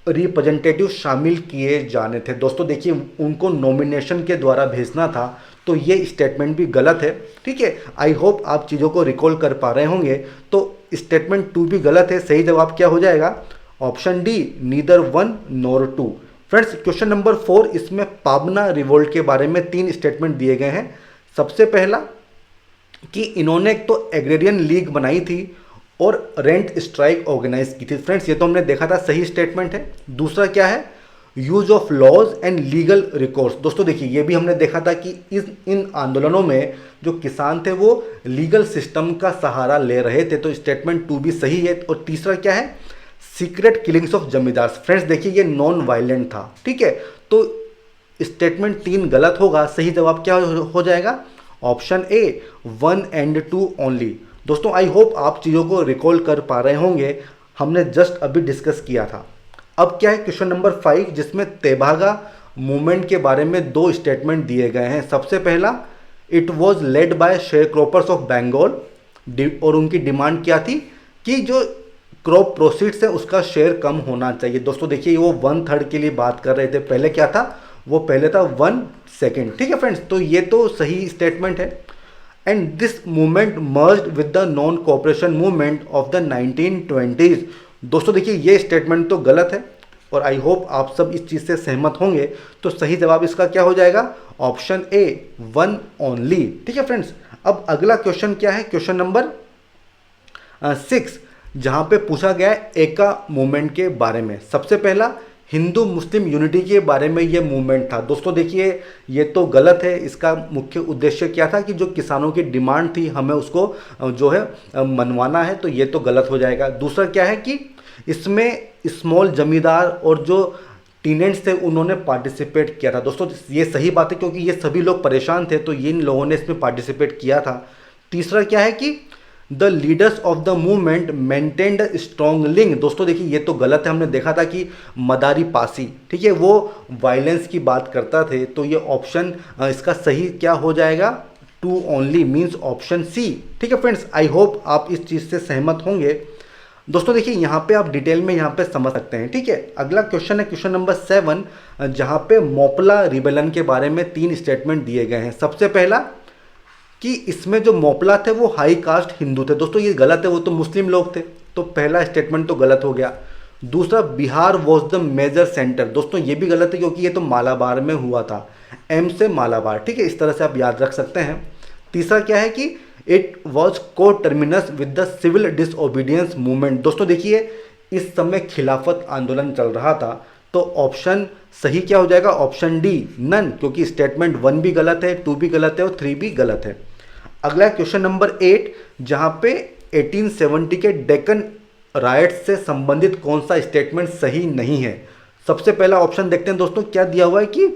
रिप्रेजेंटेटिव शामिल किए जाने थे। दोस्तों देखिए, उनको नॉमिनेशन के द्वारा भेजना था, तो ये स्टेटमेंट भी गलत है। ठीक है, आई होप आप चीज़ों को रिकॉल कर पा रहे होंगे। तो स्टेटमेंट 2 भी गलत है, सही जवाब क्या हो जाएगा? Option D, neither 1 nor 2। Friends question number 4, इसमें पाबना रिवोल्ट के बारे में 3 स्टेटमेंट दिए गए हैं। सबसे पहला कि इन्होंने एक तो एग्रेरियन लीग बनाई थी और रेंट स्ट्राइक ऑर्गेनाइज की थी। फ्रेंड्स ये तो हमने देखा था, सही स्टेटमेंट है। दूसरा क्या है? Use of laws and legal recourse. दोस्तों देखिए, ये भी हमने देखा था कि इन आंदोलनों में जो किसान थे वो लीगल सिस्टम का सहारा ले रहे थे, तो स्टेटमेंट 2 भी सही है। और तीसरा क्या है? Secret killings of zamindars. Friends देखिए, ये नॉन वायलेंट था। ठीक है, तो स्टेटमेंट 3 गलत होगा, सही जवाब क्या हो जाएगा? Option A, 1 and 2 only. दोस्तों आई होप आप चीज़ों को रिकॉल कर पा रहे होंगे, हमने जस्ट अभी डिस्कस किया था। अब क्या है क्वेश्चन नंबर 5, जिसमें तेभागा मूवमेंट के बारे में 2 स्टेटमेंट दिए गए हैं। सबसे पहला, it was led by sharecroppers of Bengal, और उनकी डिमांड क्या थी कि जो क्रॉप प्रोसीड्स है उसका शेयर कम होना चाहिए। दोस्तों देखिए, वो 1/3 के लिए बात कर रहे थे, पहले क्या था? वो पहले था 1/2। ठीक है फ्रेंड्स, तो ये तो सही स्टेटमेंट है। And this movement merged with the non cooperation movement of the 1920s। दोस्तों देखिए, ये स्टेटमेंट तो गलत है, और आई होप आप सब इस चीज़ से सहमत होंगे, तो सही जवाब इसका क्या हो जाएगा? Option A, 1 only. ठीक है फ्रेंड्स, अब अगला क्वेश्चन क्या है? क्वेश्चन नंबर 6, जहाँ पे पूछा गया है एका मूवमेंट के बारे में। सबसे पहला, हिंदू मुस्लिम यूनिटी के बारे में ये मूवमेंट था। दोस्तों देखिए, ये तो गलत है। इसका मुख्य उद्देश्य क्या था कि जो किसानों की डिमांड थी, हमें उसको जो है मनवाना है, तो ये तो गलत हो जाएगा। दूसरा क्या है कि इसमें स्मॉल जमींदार और जो टीनेंट्स थे उन्होंने पार्टिसिपेट किया था। दोस्तों ये सही बात है, क्योंकि ये सभी लोग परेशान थे, तो इन लोगों ने इसमें पार्टिसिपेट किया था। तीसरा क्या है कि the leaders of the movement maintained strong link. दोस्तों देखिए, ये तो गलत है, हमने देखा था कि मदारी पासी, ठीक है, वो वायलेंस की बात करता थे, तो ये ऑप्शन इसका सही क्या हो जाएगा? 2 ओनली मीन्स ऑप्शन सी। ठीक है फ्रेंड्स, आई होप आप इस चीज़ से सहमत होंगे। दोस्तों देखिए, यहाँ पे आप डिटेल में यहाँ पे समझ सकते हैं। ठीक है, अगला क्वेश्चन है क्वेश्चन नंबर 7, जहाँ पे मोपला रिबेलन के बारे में 3 स्टेटमेंट दिए गए हैं। सबसे पहला कि इसमें जो मोपला थे वो हाई कास्ट हिंदू थे। दोस्तों ये गलत है, वो तो मुस्लिम लोग थे, तो पहला स्टेटमेंट तो गलत हो गया। दूसरा, Bihar was the major centre. दोस्तों ये भी गलत है, क्योंकि ये तो मालाबार में हुआ था, एम से मालाबार। ठीक है, इस तरह से आप याद रख सकते हैं। तीसरा क्या है कि it was coterminous with the civil disobedience movement. दोस्तों देखिए, इस समय खिलाफत आंदोलन चल रहा था, तो ऑप्शन सही क्या हो जाएगा? ऑप्शन डी, नन, क्योंकि स्टेटमेंट 1 भी गलत है, 2 भी गलत है और 3 भी गलत है। अगला क्वेश्चन नंबर 8, जहाँ पे 1870 के डेक्कन राइट्स से संबंधित कौन सा स्टेटमेंट सही नहीं है। सबसे पहला ऑप्शन देखते हैं दोस्तों, क्या दिया हुआ है कि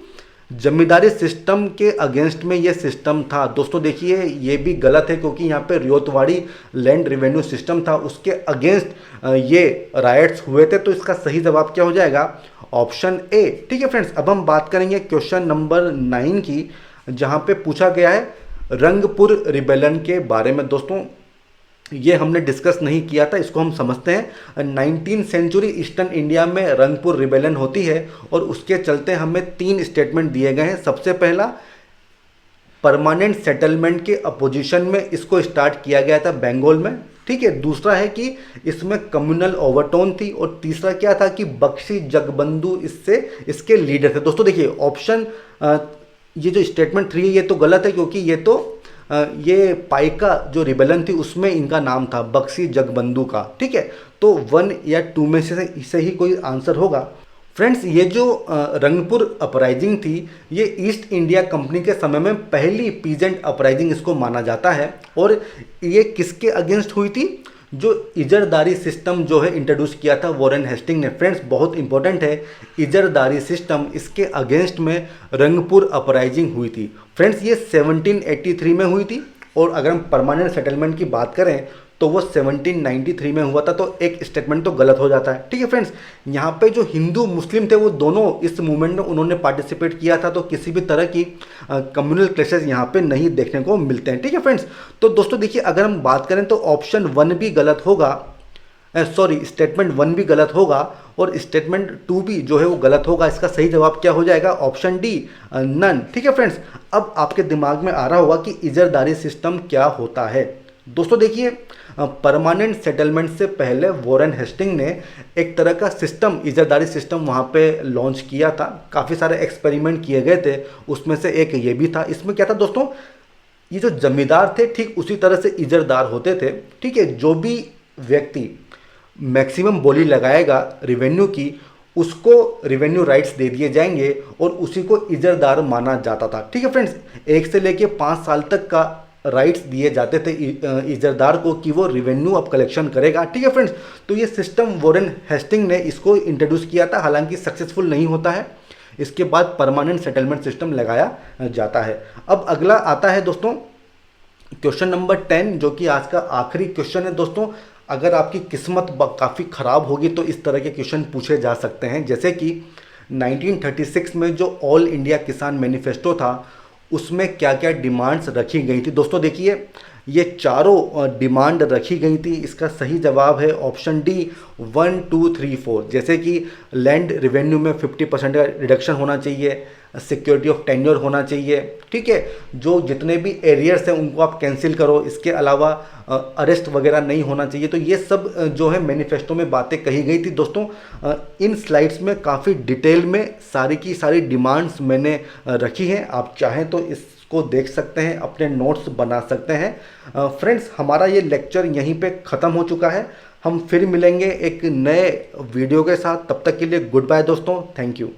जमींदारी सिस्टम के अगेंस्ट में ये सिस्टम था। दोस्तों देखिए, ये भी गलत है, क्योंकि यहाँ पे रियोतवाड़ी लैंड रेवेन्यू सिस्टम था, उसके अगेंस्ट ये राइट्स हुए थे, तो इसका सही जवाब क्या हो जाएगा? Option A. ठीक है फ्रेंड्स, अब हम बात करेंगे क्वेश्चन नंबर 9 की, जहां पे पूछा गया है रंगपुर रिबेलन के बारे में। दोस्तों ये हमने डिस्कस नहीं किया था, इसको हम समझते हैं। 19वीं सेंचुरी ईस्टर्न इंडिया में रंगपुर रिबेलन होती है और उसके चलते हमें 3 स्टेटमेंट दिए गए हैं। सबसे पहला, परमानेंट सेटलमेंट के अपोजिशन में इसको स्टार्ट किया गया था बंगाल में। ठीक है, दूसरा है कि इसमें कम्युनल ओवरटोन थी, और तीसरा क्या था कि बख्शी जगबंधु इसके लीडर थे। दोस्तों देखिए ऑप्शन ये जो स्टेटमेंट 3 है ये तो गलत है, क्योंकि ये पाइका जो रिबेलन थी उसमें इनका नाम था बख्शी जगबंधु का। ठीक है, तो 1 या 2 में से ही कोई आंसर होगा। फ्रेंड्स ये जो रंगपुर अपराइजिंग थी, ये ईस्ट इंडिया कंपनी के समय में पहली पीजेंट अपराइजिंग इसको माना जाता है। और ये किसके अगेंस्ट हुई थी? जो इजरदारी सिस्टम जो है इंट्रोड्यूस किया था वॉरेन हेस्टिंग ने। फ्रेंड्स बहुत इंपॉर्टेंट है, इजरदारी सिस्टम, इसके अगेंस्ट में रंगपुर अपराइजिंग हुई थी। फ्रेंड्स ये 1783 में हुई थी, और अगर हम परमानेंट सेटलमेंट की बात करें तो वो 1793 में हुआ था, तो एक स्टेटमेंट तो गलत हो जाता है। ठीक है फ्रेंड्स, यहाँ पे जो हिंदू मुस्लिम थे वो दोनों इस मूवमेंट में उन्होंने पार्टिसिपेट किया था, तो किसी भी तरह की कम्युनल क्लैशेस यहाँ पे नहीं देखने को मिलते हैं। ठीक है फ्रेंड्स, तो दोस्तों देखिए अगर हम बात करें तो ऑप्शन 1 भी गलत होगा, स्टेटमेंट 1 भी गलत होगा, और स्टेटमेंट 2 भी जो है वो गलत होगा। इसका सही जवाब क्या हो जाएगा? Option D, none. ठीक है फ्रेंड्स, अब आपके दिमाग में आ रहा होगा कि इजरदारी सिस्टम क्या होता है। दोस्तों देखिए परमानेंट सेटलमेंट से पहले वॉरेन हेस्टिंग ने एक तरह का सिस्टम, इजरदारी सिस्टम वहाँ पे लॉन्च किया था। काफ़ी सारे एक्सपेरिमेंट किए गए थे, उसमें से एक ये भी था। इसमें क्या था दोस्तों, ये जो जमींदार थे ठीक उसी तरह से इजरदार होते थे। ठीक है, जो भी व्यक्ति मैक्सिमम बोली लगाएगा रिवेन्यू की, उसको रिवेन्यू राइट्स दे दिए जाएंगे और उसी को इजरदार माना जाता था। ठीक है फ्रेंड्स, 1 से लेके 5 साल तक का राइट्स दिए जाते थे इजरदार को कि वो रिवेन्यू अब कलेक्शन करेगा। ठीक है फ्रेंड्स, तो ये सिस्टम वॉरेन हेस्टिंग ने इसको इंट्रोड्यूस किया था, हालांकि सक्सेसफुल नहीं होता है। इसके बाद परमानेंट सेटलमेंट सिस्टम लगाया जाता है। अब अगला आता है दोस्तों क्वेश्चन नंबर 10, जो कि आज का आखिरी क्वेश्चन है। दोस्तों अगर आपकी किस्मत काफ़ी ख़राब होगी तो इस तरह के क्वेश्चन पूछे जा सकते हैं, जैसे कि 1936 में जो ऑल इंडिया किसान मैनिफेस्टो था उसमें क्या क्या डिमांड्स रखी गई थी। दोस्तों देखिए ये चारों डिमांड रखी गई थी। इसका सही जवाब है ऑप्शन डी, 1, 2, 3, 4। जैसे कि लैंड रेवेन्यू में 50% का रिडक्शन होना चाहिए, सिक्योरिटी ऑफ टेन्योर होना चाहिए। ठीक है, जो जितने भी एरियर्स हैं उनको आप कैंसिल करो, इसके अलावा अरेस्ट वगैरह नहीं होना चाहिए। तो ये सब जो है मैनिफेस्टो में बातें कही गई थी। दोस्तों इन स्लाइड्स में काफ़ी डिटेल में सारी की सारी डिमांड्स मैंने रखी हैं, आप चाहें तो इसको देख सकते हैं, अपने नोट्स बना सकते हैं। फ्रेंड्स हमारा ये लेक्चर यहीं पे ख़त्म हो चुका है। हम फिर मिलेंगे एक नए वीडियो के साथ, तब तक के लिए गुड बाय दोस्तों, थैंक यू।